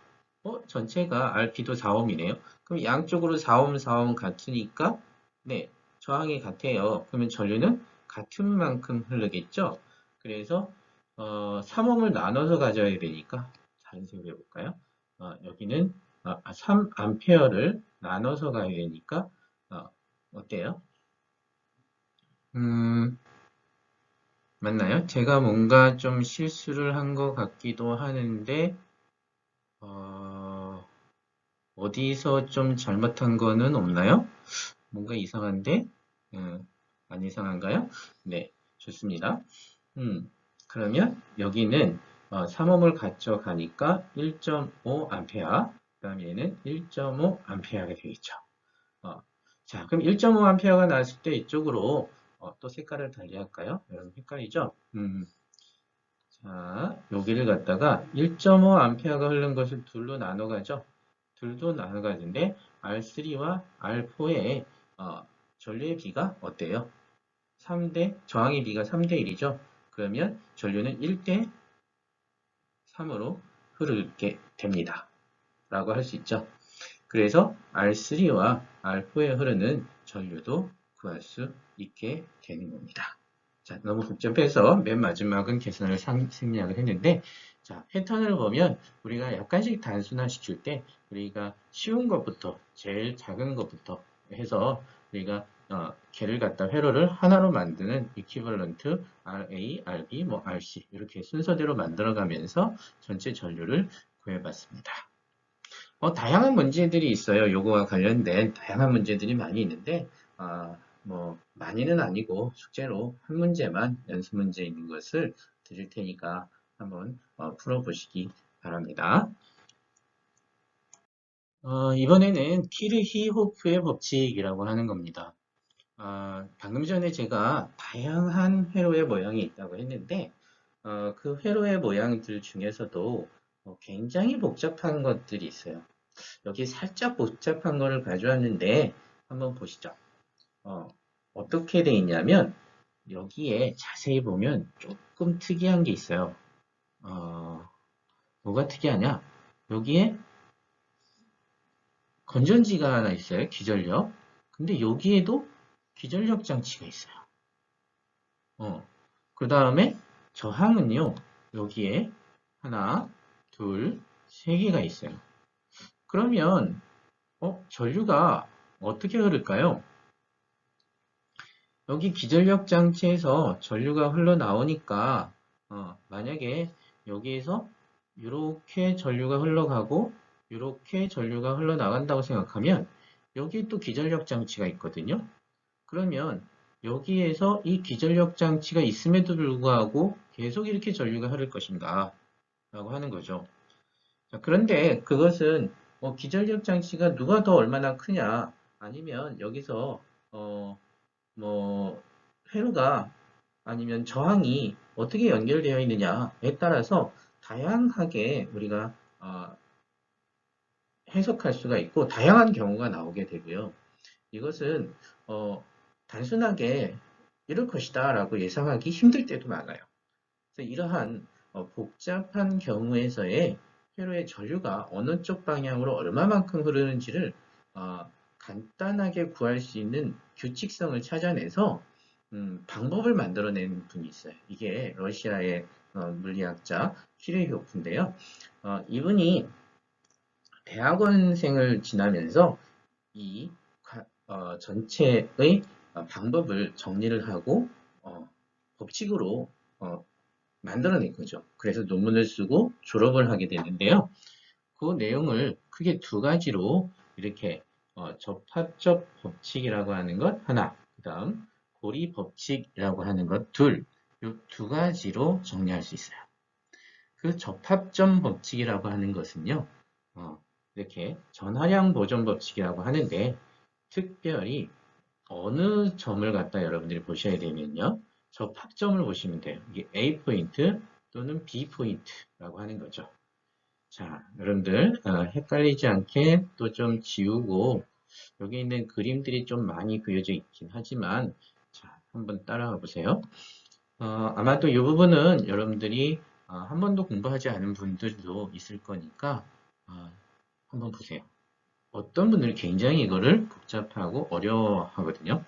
전체가 RP도 4옴이네요. 그럼 양쪽으로 4옴, 4옴 같으니까 네, 저항이 같아요. 그러면 전류는 같은 만큼 흐르겠죠? 그래서 3옴을 나눠서 가져야 되니까 자연식으로 해볼까요? 여기는 3암페어를 나눠서 가야 되니까 어때요? 음, 맞나요? 제가 뭔가 좀 실수를 한 것 같기도 하는데 어, 어디서 좀 잘못한 거는 없나요? 뭔가 이상한데? 안 이상한가요? 네, 좋습니다. 음, 그러면 여기는 3옴을 가져가니까 1.5A, 그 다음에 얘는 1.5A가 되겠죠. 어, 자, 그럼 1.5A가 나왔을 때 이쪽으로 또 색깔을 달리 할까요? 여러분 헷갈리죠? 자, 여기를 갖다가 1.5A가 흐른 것을 둘로 나눠가죠. 둘도 나눠가는데 R3와 R4의 전류의 비가 어때요? 3대, 저항의 비가 3대 1이죠. 그러면 전류는 1대 3으로 흐르게 됩니다. 라고 할 수 있죠. 그래서 R3와 R4에 흐르는 전류도 구할 수 있게 되는 겁니다. 자, 너무 복잡해서 맨 마지막은 계산을 생략을 했는데, 자, 패턴을 보면 우리가 약간씩 단순화시킬 때 우리가 쉬운 것부터, 제일 작은 것부터 해서 우리가 개를 갖다 회로를 하나로 만드는 이퀴벌런트 RA, RB, 뭐 RC 이렇게 순서대로 만들어가면서 전체 전류를 구해봤습니다. 다양한 문제들이 있어요. 요거와 관련된 다양한 문제들이 많이 있는데, 뭐, 많이는 아니고, 숙제로 한 문제만 연습 문제 있는 것을 드릴 테니까 한번 풀어보시기 바랍니다. 이번에는 키르히호프의 법칙이라고 하는 겁니다. 방금 전에 제가 다양한 회로의 모양이 있다고 했는데, 그 회로의 모양들 중에서도 굉장히 복잡한 것들이 있어요. 여기 살짝 복잡한 거를 가져왔는데 한번 보시죠. 어떻게 돼 있냐면 여기에 자세히 보면 조금 특이한 게 있어요. 뭐가 특이하냐? 여기에 건전지가 하나 있어요. 기전력. 근데 여기에도 기전력 장치가 있어요. 그 다음에 저항은요. 여기에 하나, 둘, 세 개가 있어요. 그러면 전류가 어떻게 흐를까요? 여기 기전력 장치에서 전류가 흘러나오니까 만약에 여기에서 이렇게 전류가 흘러가고 이렇게 전류가 흘러나간다고 생각하면 여기 또 기전력 장치가 있거든요. 그러면 여기에서 이 기전력 장치가 있음에도 불구하고 계속 이렇게 전류가 흐를 것인가 라고 하는 거죠. 자, 그런데 그것은 기전력 장치가 누가 더 얼마나 크냐 아니면 여기서 어, 뭐 회로가 아니면 저항이 어떻게 연결되어 있느냐에 따라서 다양하게 우리가 해석할 수가 있고 다양한 경우가 나오게 되고요. 이것은 단순하게 이럴 것이다 라고 예상하기 힘들 때도 많아요. 그래서 이러한 복잡한 경우에서의 회로의 전류가 어느 쪽 방향으로 얼마만큼 흐르는지를 간단하게 구할 수 있는 규칙성을 찾아내서 방법을 만들어낸 분이 있어요. 이게 러시아의 물리학자 키르히오프인데요. 이분이 대학원생을 지나면서 이 전체의 방법을 정리를 하고 법칙으로 만들어낸 거죠. 그래서 논문을 쓰고 졸업을 하게 되는데요. 그 내용을 크게 두 가지로 이렇게 접합적 법칙이라고 하는 것 하나, 그 다음 고리 법칙이라고 하는 것 둘, 이 두 가지로 정리할 수 있어요. 그 접합점 법칙이라고 하는 것은요, 이렇게 전하량 보존 법칙이라고 하는데 특별히 어느 점을 갖다 여러분들이 보셔야 되면요, 접합점을 보시면 돼요. 이게 A 포인트 또는 B 포인트라고 하는 거죠. 자, 여러분들 헷갈리지 않게 또 좀 지우고 여기 있는 그림들이 좀 많이 그려져 있긴 하지만 자, 한번 따라가 보세요. 아마도 이 부분은 여러분들이 한 번도 공부하지 않은 분들도 있을 거니까 한번 보세요. 어떤 분들은 굉장히 이거를 복잡하고 어려워하거든요.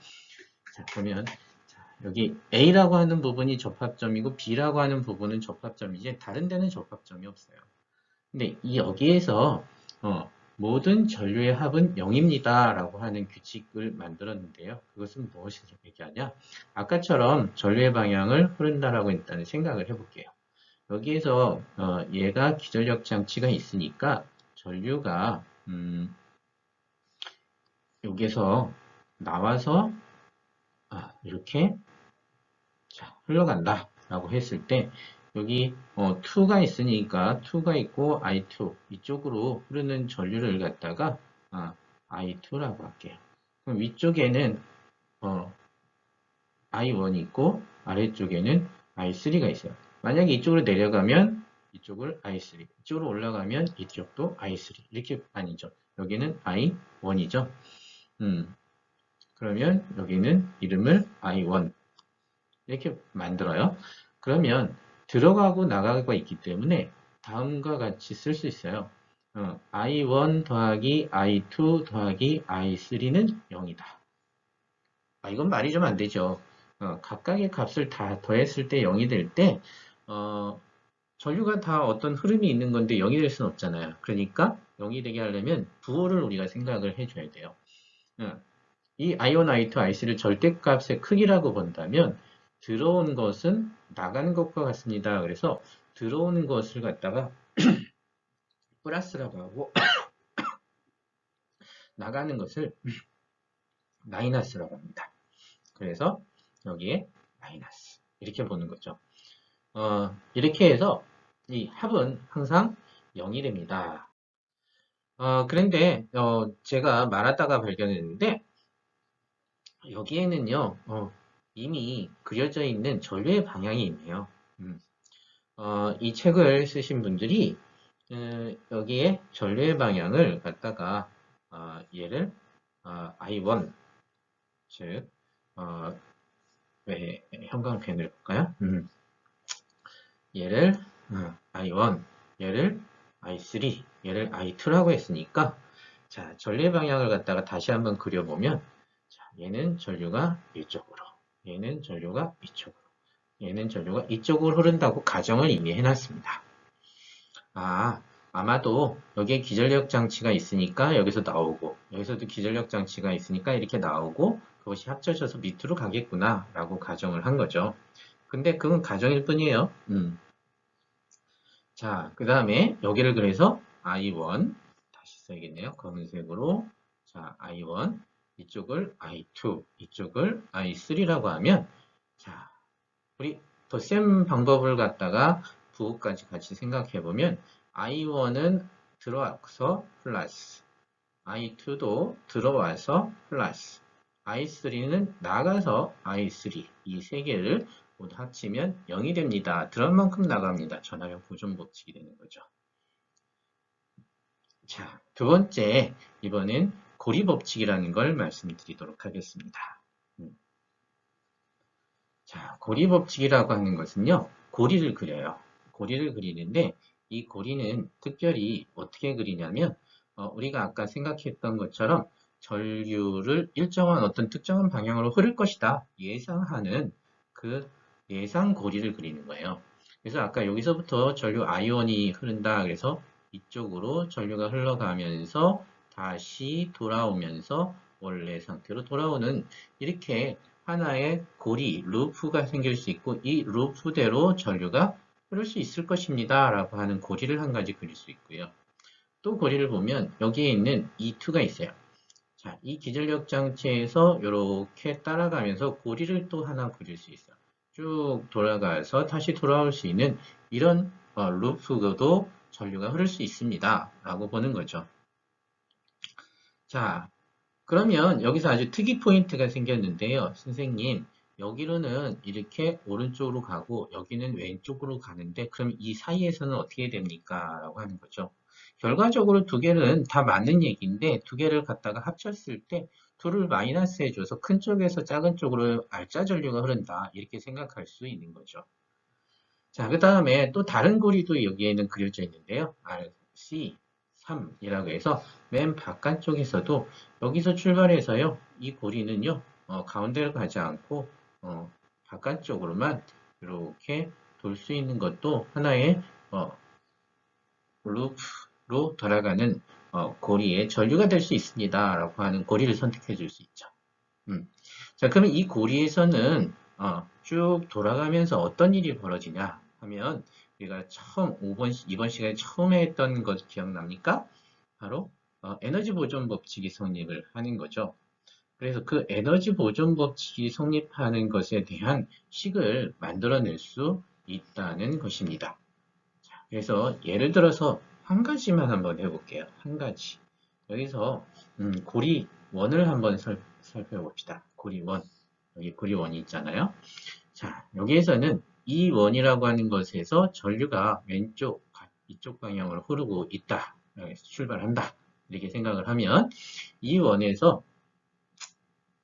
자, 그러면 자, 여기 A라고 하는 부분이 접합점이고 B라고 하는 부분은 접합점이지 다른 데는 접합점이 없어요. 근데 여기에서 모든 전류의 합은 0입니다 라고 하는 규칙을 만들었는데요. 그것은 무엇을 얘기하냐? 아까처럼 전류의 방향을 흐른다라고 일단 생각을 해볼게요. 여기에서 얘가 기전력 장치가 있으니까 전류가 여기서 나와서 이렇게 자, 흘러간다 라고 했을 때 여기 2가 있으니까 2가 있고 I2 이쪽으로 흐르는 전류를 갖다가 I2라고 할게요. 그럼 위쪽에는 I1이 있고 아래쪽에는 I3가 있어요. 만약에 이쪽으로 내려가면 이쪽을 I3, 이쪽으로 올라가면 이쪽도 I3 이렇게 아니죠. 여기는 I1이죠. 그러면 여기는 이름을 I1 이렇게 만들어요. 그러면 들어가고 나가고가 있기 때문에 다음과 같이 쓸 수 있어요. I1 더하기 I2 더하기 I3는 0이다. 이건 말이 좀 안 되죠. 각각의 값을 다 더했을 때 0이 될 때 전류가 다 어떤 흐름이 있는 건데 0이 될 수는 없잖아요. 그러니까 0이 되게 하려면 부호를 우리가 생각을 해줘야 돼요. 이 I1, I2, I3를 절대값의 크기라고 본다면 들어온 것은 나가는 것과 같습니다. 그래서 들어오는 것을 갖다가 플러스라고 하고 나가는 것을 마이너스라고 합니다. 그래서 여기에 마이너스 이렇게 보는 거죠. 이렇게 해서 이 합은 항상 0이 됩니다. 그런데 제가 말하다가 발견했는데 여기에는요 이미 그려져 있는 전류의 방향이 있네요. 이 책을 쓰신 분들이 여기에 전류의 방향을 갖다가 얘를 I1 즉 왜 형광펜을 볼까요? 얘를 I1 얘를 I3 얘를 I2라고 했으니까 자 전류의 방향을 갖다가 다시 한번 그려보면 자, 얘는 전류가 이쪽으로 얘는 전류가 이쪽으로 얘는 전류가 이쪽으로 흐른다고 가정을 이미 해놨습니다. 아마도 여기에 기전력 장치가 있으니까 여기서 나오고 여기서도 기전력 장치가 있으니까 이렇게 나오고 그것이 합쳐져서 밑으로 가겠구나 라고 가정을 한 거죠. 근데 그건 가정일 뿐이에요. 자, 그 다음에 여기를 그래서 I1 다시 써야겠네요. 검은색으로 자 I1 이쪽을 I2 이쪽을 I3라고 하면 자 우리 덧셈 방법을 갖다가 부호까지 같이 생각해 보면 I1은 들어와서 플러스 I2도 들어와서 플러스 I3는 나가서 I3 이 세 개를 모두 합치면 0이 됩니다. 들어간 만큼 나갑니다. 전하량 보존 법칙이 되는 거죠. 자, 두 번째 이번엔 고리 법칙이라는 걸 말씀드리도록 하겠습니다. 자, 고리 법칙이라고 하는 것은요. 고리를 그려요. 고리를 그리는데 이 고리는 특별히 어떻게 그리냐면 우리가 아까 생각했던 것처럼 전류를 일정한 어떤 특정한 방향으로 흐를 것이다 예상하는 그 예상 고리를 그리는 거예요. 그래서 아까 여기서부터 전류 I1이 흐른다 그래서 이쪽으로 전류가 흘러가면서 다시 돌아오면서 원래 상태로 돌아오는 이렇게 하나의 고리, 루프가 생길 수 있고 이 루프대로 전류가 흐를 수 있을 것입니다. 라고 하는 고리를 한 가지 그릴 수 있고요. 또 고리를 보면 여기에 있는 E2가 있어요. 자, 이 기전력 장치에서 이렇게 따라가면서 고리를 또 하나 그릴 수 있어요. 쭉 돌아가서 다시 돌아올 수 있는 이런 루프도 전류가 흐를 수 있습니다. 라고 보는 거죠. 자, 그러면 여기서 아주 특이 포인트가 생겼는데요. 선생님, 여기로는 이렇게 오른쪽으로 가고 여기는 왼쪽으로 가는데 그럼 이 사이에서는 어떻게 됩니까? 라고 하는 거죠. 결과적으로 두 개는 다 맞는 얘기인데 두 개를 갖다가 합쳤을 때 둘을 마이너스 해줘서 큰 쪽에서 작은 쪽으로 알짜 전류가 흐른다. 이렇게 생각할 수 있는 거죠. 자, 그 다음에 또 다른 고리도 여기에는 그려져 있는데요. RC3이라고 해서 맨 바깥쪽에서도 여기서 출발해서요. 이 고리는요. 가운데로 가지 않고 바깥쪽으로만 이렇게 돌 수 있는 것도 하나의 루프로 돌아가는 고리의 전류가 될 수 있습니다. 라고 하는 고리를 선택해 줄 수 있죠. 자, 그러면 이 고리에서는 쭉 돌아가면서 어떤 일이 벌어지냐 하면 우리가 처음 2번 시간에 처음에 했던 것 기억납니까? 바로 에너지 보존 법칙이 성립을 하는 거죠. 그래서 그 에너지 보존 법칙이 성립하는 것에 대한 식을 만들어낼 수 있다는 것입니다. 자, 그래서 예를 들어서 한 가지만 한번 해볼게요. 한 가지. 여기서 고리 1을 한번 살펴봅시다. 고리 1. 여기 고리 1이 있잖아요. 자, 여기에서는 이 원이라고 하는 것에서 전류가 왼쪽, 이쪽 방향으로 흐르고 있다. 출발한다. 이렇게 생각을 하면 이 원에서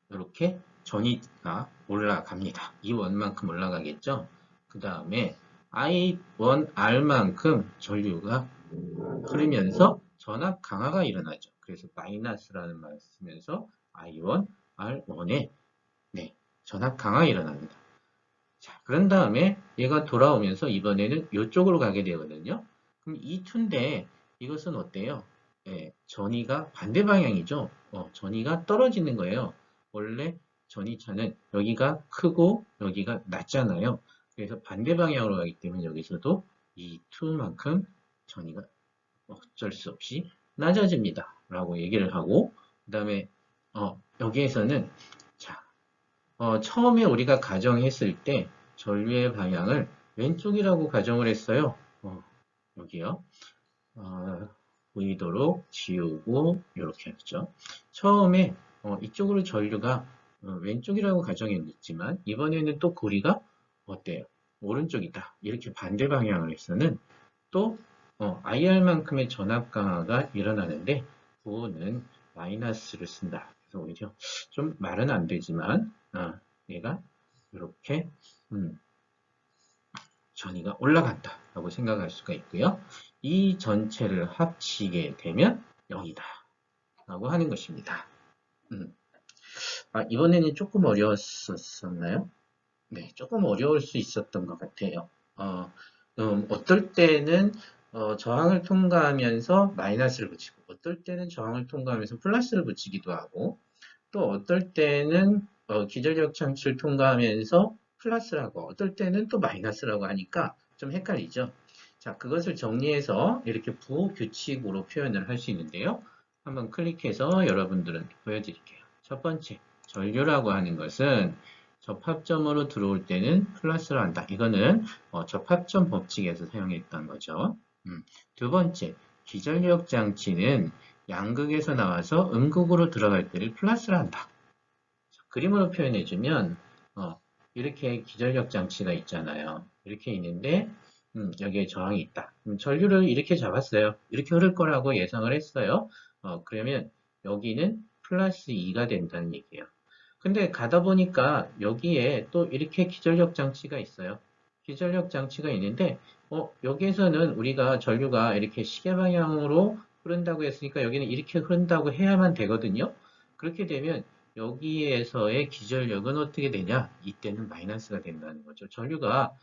이렇게 전이가 올라갑니다. 이 원만큼 올라가겠죠? 그 다음에 I1R만큼 전류가 흐르면서 전압 강화가 일어나죠. 그래서 마이너스라는 말을 쓰면서 I1, R1에 전압 강화가 일어납니다. 자, 그런 다음에 얘가 돌아오면서 이번에는 이쪽으로 가게 되거든요. 그럼 E2인데 이것은 어때요? 전위가 반대 방향이죠. 전위가 떨어지는 거예요. 원래 전위차는 여기가 크고 여기가 낮잖아요. 그래서 반대 방향으로 가기 때문에 여기서도 E2만큼 전위가 어쩔 수 없이 낮아집니다. 라고 얘기를 하고 그 다음에 여기에서는 자, 처음에 우리가 가정했을 때 전류의 방향을 왼쪽이라고 가정을 했어요. 여기요. 보이도록 지우고 이렇게 했죠. 처음에 이쪽으로 전류가 왼쪽이라고 가정했지만 이번에는 또 고리가 어때요? 오른쪽이다. 이렇게 반대 방향을 해서는 또 IR만큼의 전압 강화가 일어나는데 부호는 마이너스를 쓴다. 그래서 오히려 좀 말은 안 되지만 얘가 이렇게 전위가 올라간다 라고 생각할 수가 있고요. 이 전체를 합치게 되면 0이다 라고 하는 것입니다. 이번에는 조금 어려웠었나요? 네, 조금 어려울 수 있었던 것 같아요. 어떨 때는 저항을 통과하면서 마이너스를 붙이고 어떨 때는 저항을 통과하면서 플러스를 붙이기도 하고 또 어떨 때는 기절력 장치를 통과하면서 플러스라고 어떨 때는 또 마이너스라고 하니까 좀 헷갈리죠. 자, 그것을 정리해서 이렇게 부규칙으로 표현을 할 수 있는데요. 한번 클릭해서 여러분들은 보여드릴게요. 첫 번째, 전류라고 하는 것은 접합점으로 들어올 때는 플러스로 한다. 이거는 접합점 법칙에서 사용했던 거죠. 두 번째, 기전력 장치는 양극에서 나와서 음극으로 들어갈 때를 플러스로 한다. 그림으로 표현해주면 이렇게 기전력 장치가 있잖아요. 이렇게 있는데 여기에 저항이 있다. 전류를 이렇게 잡았어요. 이렇게 흐를 거라고 예상을 했어요. 그러면 여기는 플러스 2가 된다는 얘기예요. 근데 가다 보니까 여기에 또 이렇게 기전력 장치가 있어요. 기전력 장치가 있는데 여기에서는 우리가 전류가 이렇게 시계 방향으로 흐른다고 했으니까 여기는 이렇게 흐른다고 해야만 되거든요. 그렇게 되면 여기에서의 기전력은 어떻게 되냐? 이때는 마이너스가 된다는 거죠. 전류가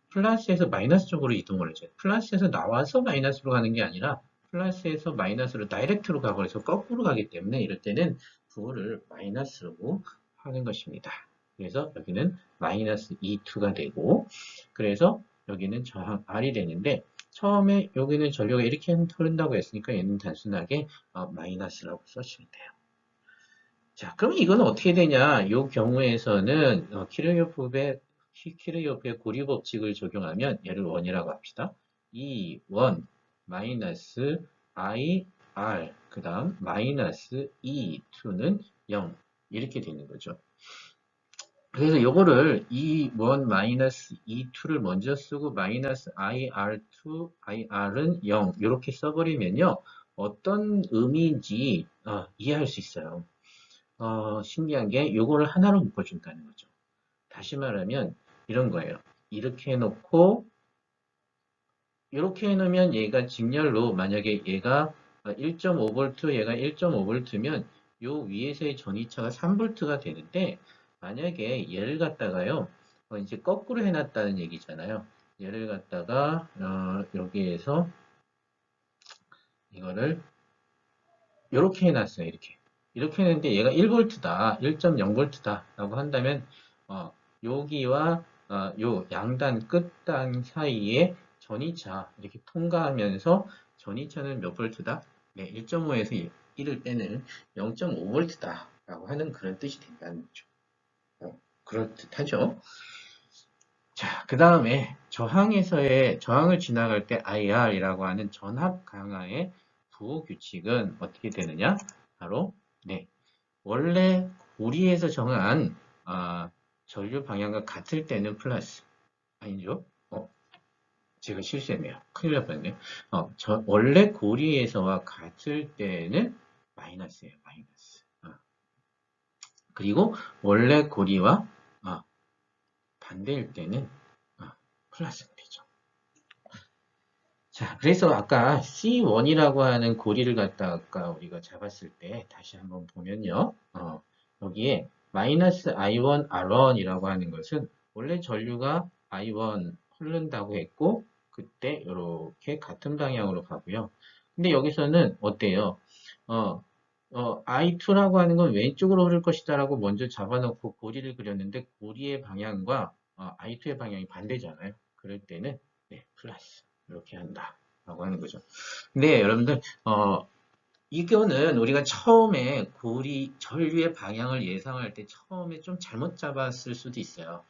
플러스에서 마이너스 쪽으로 이동을 해줘요. 플러스에서 나와서 마이너스로 가는 게 아니라 플러스에서 마이너스로 다이렉트로 가버려서 거꾸로 가기 때문에 이럴 때는 부호를 마이너스로 하는 것입니다. 그래서 여기는 마이너스 2가 되고, 그래서 여기는 저항 R이 되는데, 처음에 여기는 전류가 이렇게 흐른다고 했으니까 얘는 단순하게 마이너스라고 써주면 돼요. 자, 그럼 이건 어떻게 되냐? 이 경우에서는 키르요프의 고리 법칙을 적용하면 얘를 원이라고 합시다. 이 원 마이너스 IR 그 다음 마이너스 E2는 0 이렇게 되는 거죠. 그래서 이거를 E1 마이너스 E2를 먼저 쓰고 마이너스 IR2, IR은 0 이렇게 써버리면요. 어떤 의미인지 이해할 수 있어요. 신기한 게 요거를 하나로 묶어준다는 거죠. 다시 말하면 이런 거예요. 이렇게 해놓고 이렇게 해놓으면 얘가 직렬로 만약에 얘가 1.5V 얘가 1.5V면 요 위에서의 전이차가 3V가 되는데 만약에 얘를 갖다가요 이제 거꾸로 해놨다는 얘기잖아요. 얘를 갖다가 여기에서 이거를 이렇게 해놨어요. 이렇게 했는데 얘가 1V다, 1.0V다 라고 한다면 여기와 요 양단 끝단 사이에 전이차 이렇게 통과하면서 전이차는 몇 볼트다? 네, 1.5에서 1을 빼는 0.5V다 라고 하는 그런 뜻이 된다는 거죠. 그럴듯하죠? 자, 그 다음에 저항을 지나갈 때 IR이라고 하는 전압 강화의 부호 규칙은 어떻게 되느냐? 바로 네, 원래 고리에서 정한 전류 방향과 같을 때는 플러스 아니죠? 제가 실수했네요. 큰일 날 뻔했네요. 원래 고리에서와 같을 때는 마이너스예요. 마이너스. 그리고 원래 고리와 반대일 때는 플러스가 되죠. 자, 그래서 아까 C1이라고 하는 고리를 갖다가 우리가 잡았을 때 다시 한번 보면요. 여기에 마이너스 I1, R1이라고 하는 것은 원래 전류가 I1 흐른다고 했고 그때 이렇게 같은 방향으로 가고요. 근데 여기서는 어때요? I2라고 하는 건 왼쪽으로 흐를 것이다 라고 먼저 잡아놓고 고리를 그렸는데 고리의 방향과 I2의 방향이 반대잖아요. 그럴 때는 네, 플러스 이렇게 한다 라고 하는 거죠. 근데 여러분들 이거는 우리가 처음에 전류의 방향을 예상할 때 처음에 좀 잘못 잡았을 수도 있어요.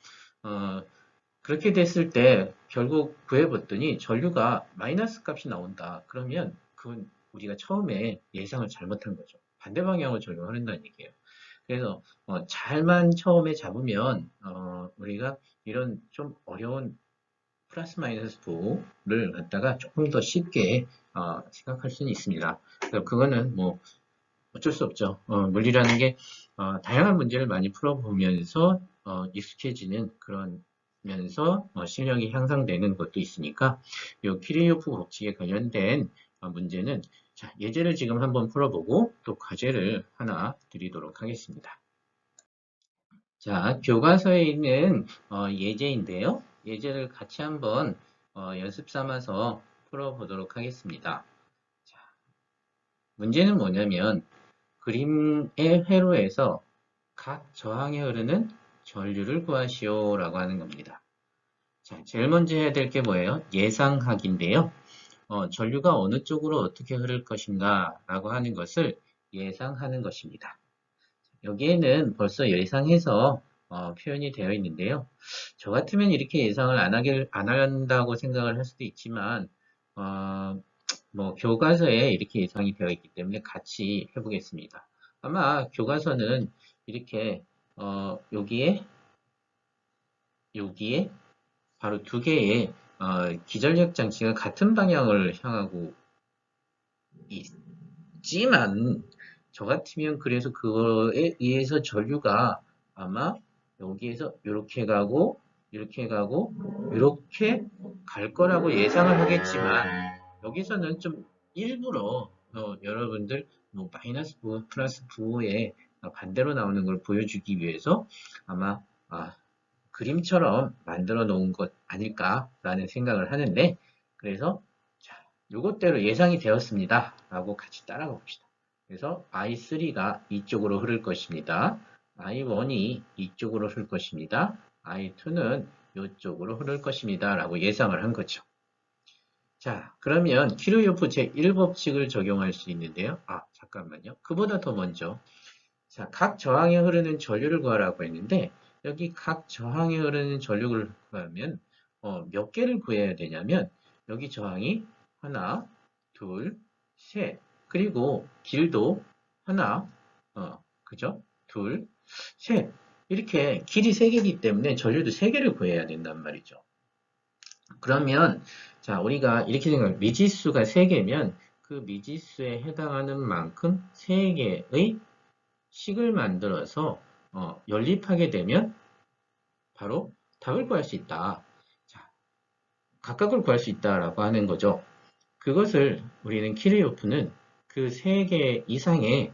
그렇게 됐을 때 결국 구해봤더니 전류가 마이너스 값이 나온다. 그러면 그건 우리가 처음에 예상을 잘못한 거죠. 반대 방향으로 전류가 흐른다는 얘기예요. 그래서 잘만 처음에 잡으면 우리가 이런 좀 어려운 플러스 마이너스 부를 갖다가 조금 더 쉽게 생각할 수는 있습니다. 그거는 뭐 어쩔 수 없죠. 물리라는 게 다양한 문제를 많이 풀어보면서 익숙해지는 그러면서 실력이 향상되는 것도 있으니까 이 키리요프 법칙에 관련된 문제는 자, 예제를 지금 한번 풀어보고 또 과제를 하나 드리도록 하겠습니다. 자, 교과서에 있는 예제인데요. 예제를 같이 한번 연습 삼아서 풀어보도록 하겠습니다. 자, 문제는 뭐냐면 그림의 회로에서 각 저항에 흐르는 전류를 구하시오 라고 하는 겁니다. 자, 제일 먼저 해야 될 게 뭐예요? 예상하기인데요. 전류가 어느 쪽으로 어떻게 흐를 것인가 라고 하는 것을 예상하는 것입니다. 여기에는 벌써 예상해서 표현이 되어 있는데요. 저 같으면 이렇게 예상을 안 한다고 생각을 할 수도 있지만 뭐 교과서에 이렇게 예상이 되어 있기 때문에 같이 해보겠습니다. 아마 교과서는 이렇게 여기에 바로 두 개의 기전력 장치가 같은 방향을 향하고 있지만 저 같으면 그래서 그거에 의해서 전류가 아마 여기에서 이렇게 가고 이렇게 가고 이렇게 갈 거라고 예상을 하겠지만 여기서는 좀 일부러 여러분들 뭐 마이너스 부호 플러스 부호에 반대로 나오는 걸 보여주기 위해서 아마 그림처럼 만들어 놓은 것 아닐까라는 생각을 하는데, 그래서 자, 요것대로 예상이 되었습니다 라고 같이 따라가 봅시다. 그래서 I3가 이쪽으로 흐를 것입니다. I1이 이쪽으로 흐를 것입니다. I2는 이쪽으로 흐를 것입니다 라고 예상을 한 거죠. 자, 그러면 키르요프 제1법칙을 적용할 수 있는데요. 잠깐만요. 그보다 더 먼저, 자, 각 저항에 흐르는 전류를 구하라고 했는데, 여기 각 저항에 흐르는 전류를 구하면 몇 개를 구해야 되냐면, 여기 저항이 하나, 둘, 셋, 그리고 길도 하나, 그죠? 둘, 셋. 이렇게 길이 3개이기 때문에 전류도 3개를 구해야 된단 말이죠. 그러면 자, 우리가 이렇게 생각해요. 미지수가 3개면 그 미지수에 해당하는 만큼 3개의 식을 만들어서 연립하게 되면 바로 답을 구할 수 있다. 자, 각각을 구할 수 있다라고 하는 거죠. 그것을 우리는 키르요프는 그 3개 이상의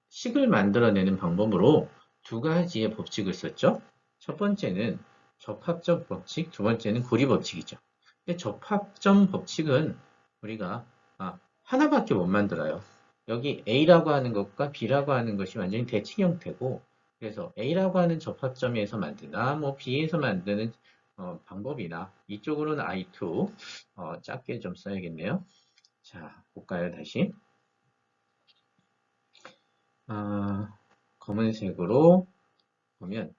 식을 만들어내는 방법으로 2가지의 법칙을 썼죠. 첫 번째는 접합점 법칙, 두 번째는 고리 법칙이죠. 근데 접합점 법칙은 우리가 하나밖에 못 만들어요. 여기 A라고 하는 것과 B라고 하는 것이 완전히 대칭 형태고, 그래서 A라고 하는 접합점에서 만드나 뭐 B에서 만드는 방법이나, 이쪽으로는 I2 작게 좀 써야겠네요. 자, 볼까요 다시. 검은색으로 보면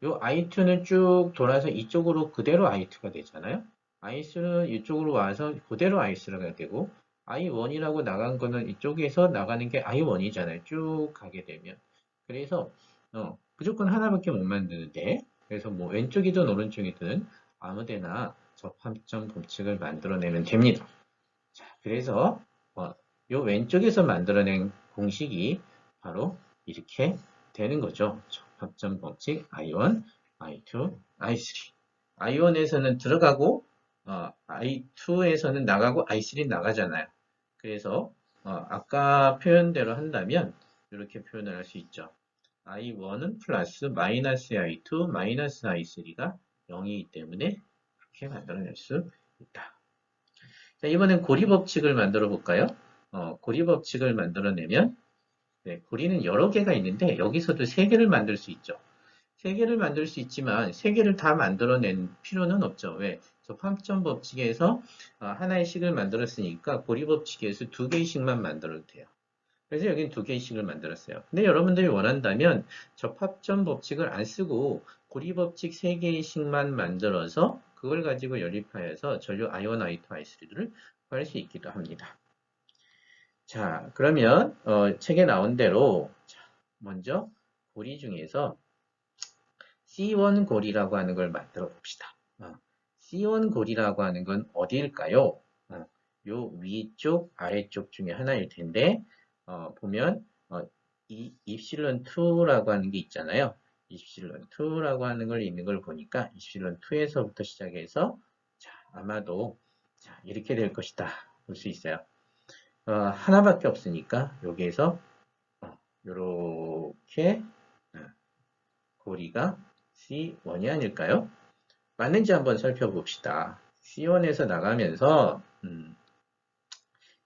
요 I2는 쭉 돌아서 이쪽으로 그대로 I2가 되잖아요. I3는 이쪽으로 와서 그대로 I3가 되고, I1이라고 나간 거는 이쪽에서 나가는 게 I1이잖아요. 쭉 가게 되면. 그래서 무조건 하나밖에 못 만드는데, 그래서 뭐 왼쪽이든 오른쪽이든 아무데나 접합점 법칙을 만들어내면 됩니다. 자, 그래서 요 왼쪽에서 만들어낸 공식이 바로 이렇게 되는 거죠. 접합점 법칙 I1, I2, I3. I1에서는 들어가고 I2에서는 나가고 I3는 나가잖아요. 그래서 아까 표현대로 한다면 이렇게 표현을 할 수 있죠. I1은 플러스 마이너스 I2, 마이너스 I3가 0이기 때문에 이렇게 만들어낼 수 있다. 자, 이번엔 고리 법칙을 만들어 볼까요? 고리 법칙을 만들어내면, 네, 고리는 여러 개가 있는데 여기서도 3개를 만들 수 있죠. 3개를 만들 수 있지만 3개를 다 만들어낼 필요는 없죠. 왜? 접합점 법칙에서 하나의 식을 만들었으니까 고리 법칙에서 2개의 식만 만들어도 돼요. 그래서 여기는 2개의 식을 만들었어요. 근데 여러분들이 원한다면 접합점 법칙을 안 쓰고 고리 법칙 3개의 식만 만들어서 그걸 가지고 연립하여서 전류 I1, I2, I3를 구할 수 있기도 합니다. 자, 그러면 책에 나온 대로 먼저 고리 중에서 C1 고리라고 하는 걸 만들어 봅시다. C1 고리라고 하는 건 어디일까요? 요 위쪽, 아래쪽 중에 하나일 텐데 보면 이 입실론 2라고 하는 게 있잖아요. 입실론 2라고 하는 걸 있는 걸 보니까 입실론 2에서부터 시작해서 자, 아마도 자, 이렇게 될 것이다. 볼 수 있어요. 하나밖에 없으니까 여기에서 이렇게 고리가 C1이 아닐까요? 맞는지 한번 살펴봅시다. C1에서 나가면서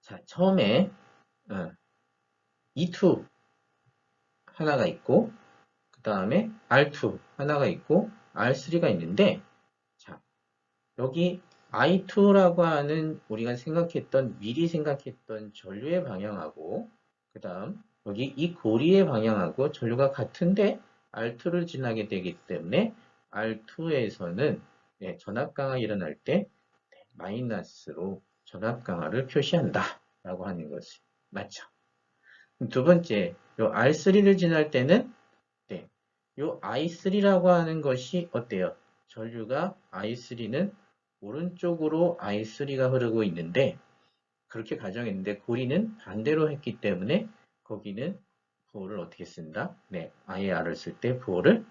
자, 처음에 E2 하나가 있고 그 다음에 R2 하나가 있고 R3가 있는데 자, 여기 I2라고 하는 우리가 미리 생각했던 전류의 방향하고 그 다음 여기 이 고리의 방향하고 전류가 같은데 R2를 지나게 되기 때문에 R2에서는 전압강하 일어날 때 마이너스로 전압강하를 표시한다 라고 하는 것이 맞죠. 두 번째, 요 R3를 지날 때는 요 I3라고 하는 것이 어때요? 전류가 I3는 오른쪽으로 I3가 흐르고 있는데 그렇게 가정했는데 고리는 반대로 했기 때문에 거기는 부호를 어떻게 쓴다? 네, IR을 쓸 때 부호를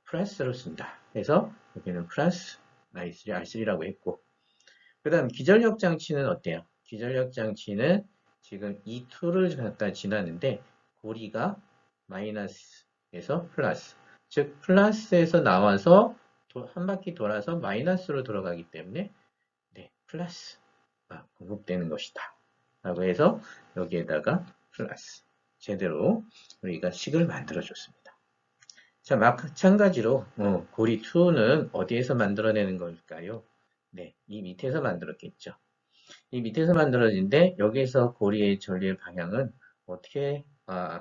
플러스로 쓴다. 그래서 여기는 플러스 I3, R3라고 했고 그 다음 기전력 장치는 어때요? 기전력 장치는 지금 E2를 갖다 지나는데 고리가 마이너스에서 플러스 즉 플러스에서 나와서 한 바퀴 돌아서 마이너스로 돌아가기 때문에 네, 플러스가 공급되는 것이다. 라고 해서 여기에다가 플러스 제대로 우리가 식을 만들어 줬습니다. 자, 마찬가지로 고리 2는 어디에서 만들어내는 걸까요? 네, 이 밑에서 만들었겠죠. 이 밑에서 만들어진데 여기에서 고리의 전류의 방향은 어떻게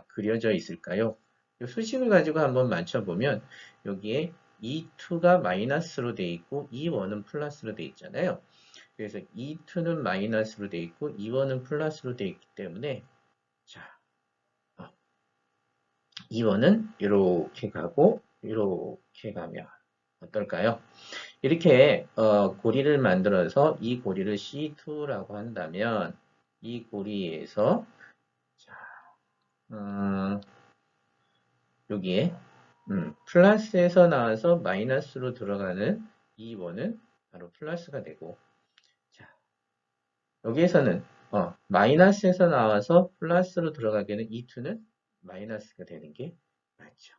그려져 있을까요? 이 수식을 가지고 한번 맞춰보면 여기에 E2가 마이너스로 돼 있고 E1은 플러스로 돼 있잖아요. 그래서 E2는 마이너스로 돼 있고 E1은 플러스로 돼 있기 때문에 자, E1은 이렇게 가고 이렇게 가면 어떨까요? 이렇게 고리를 만들어서 이 고리를 C2라고 한다면 이 고리에서 자, 여기에 플러스에서 나와서 마이너스로 들어가는 E1은 바로 플러스가 되고 자, 여기에서는 마이너스에서 나와서 플러스로 들어가게는 E2는 마이너스가 되는 게 맞죠.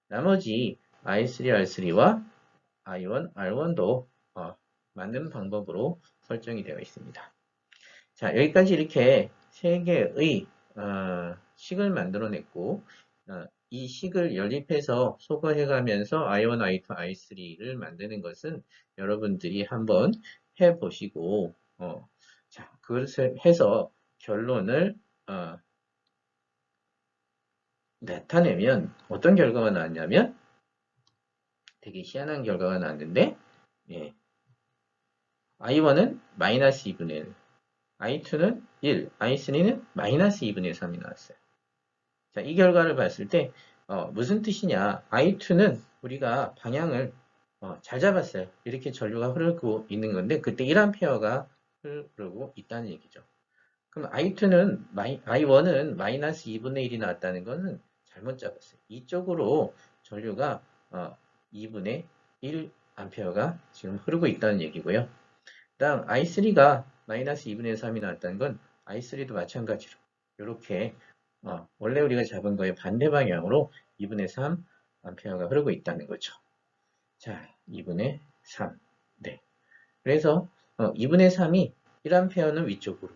나머지 I3, R3와 I1, R1도 맞는 방법으로 설정이 되어 있습니다. 자, 여기까지 이렇게 세 개의 식을 만들어냈고 이 식을 연립해서 소거해가면서 I1, I2, I3를 만드는 것은 여러분들이 한번 해보시고 자, 그것을 해서 결론을 나타내면 어떤 결과가 나왔냐면 되게 희한한 결과가 나왔는데 예, I1은 마이너스 2분의 1, I2는 1, I3는 마이너스 2분의 3이 나왔어요. 자, 이 결과를 봤을 때 무슨 뜻이냐? I2는 우리가 방향을 잘 잡았어요. 이렇게 전류가 흐르고 있는 건데 그때 1A가 흐르고 있다는 얘기죠. 그럼 I1은 마이너스 2분의 1이 나왔다는 것은 잘못 잡았어요. 이쪽으로 전류가 2분의 1A가 지금 흐르고 있다는 얘기고요. 다음 I3가 마이너스 2분의 3이 나왔다는 건 I3도 마찬가지로 이렇게 원래 우리가 잡은 거의 반대 방향으로 2분의 3 암페어가 흐르고 있다는 거죠. 자, 2분의 3. 네. 그래서 2분의 3이 1암페어는 위쪽으로,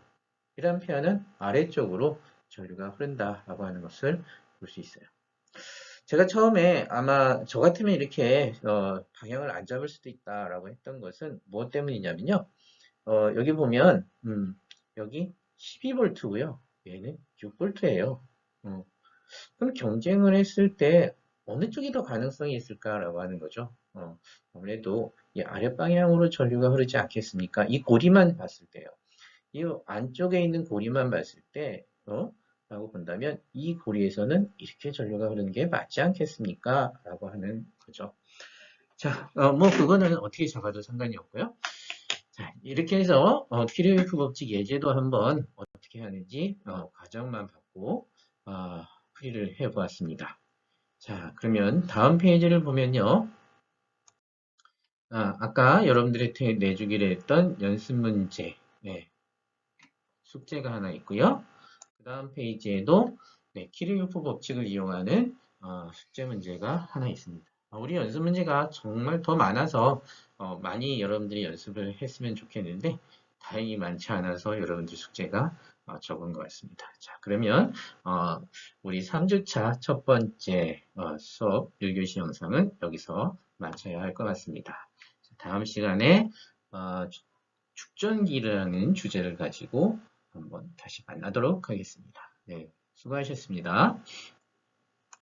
1암페어는 아래쪽으로 전류가 흐른다라고 하는 것을 볼 수 있어요. 제가 처음에 아마 저 같으면 이렇게 방향을 안 잡을 수도 있다라고 했던 것은 무엇 때문이냐면요. 여기 보면 여기 12V고요. 얘는 6V예요. 그럼 경쟁을 했을 때 어느 쪽이 더 가능성이 있을까라고 하는 거죠. 아무래도 이 아랫 방향으로 전류가 흐르지 않겠습니까? 이 고리만 봤을 때요. 이 안쪽에 있는 고리만 봤을 때 라고 본다면 이 고리에서는 이렇게 전류가 흐르는 게 맞지 않겠습니까? 라고 하는 거죠. 자, 뭐 그거는 어떻게 잡아도 상관이 없고요. 자, 이렇게 해서 키르요프 법칙 예제도 한번 어떻게 하는지 과정만 받고 풀이를 해보았습니다. 자, 그러면 다음 페이지를 보면요. 아까 여러분들이 내주기로 했던 연습 문제, 네, 숙제가 하나 있고요. 그 다음 페이지에도 네, 키르요프 법칙을 이용하는 숙제 문제가 하나 있습니다. 우리 연습 문제가 정말 더 많아서 많이 여러분들이 연습을 했으면 좋겠는데 다행히 많지 않아서 여러분들 숙제가 적은 것 같습니다. 자, 그러면 우리 3주차 첫 번째 수업 1교시 영상은 여기서 마쳐야 할 것 같습니다. 다음 시간에 축전기라는 주제를 가지고 한번 다시 만나도록 하겠습니다. 네, 수고하셨습니다.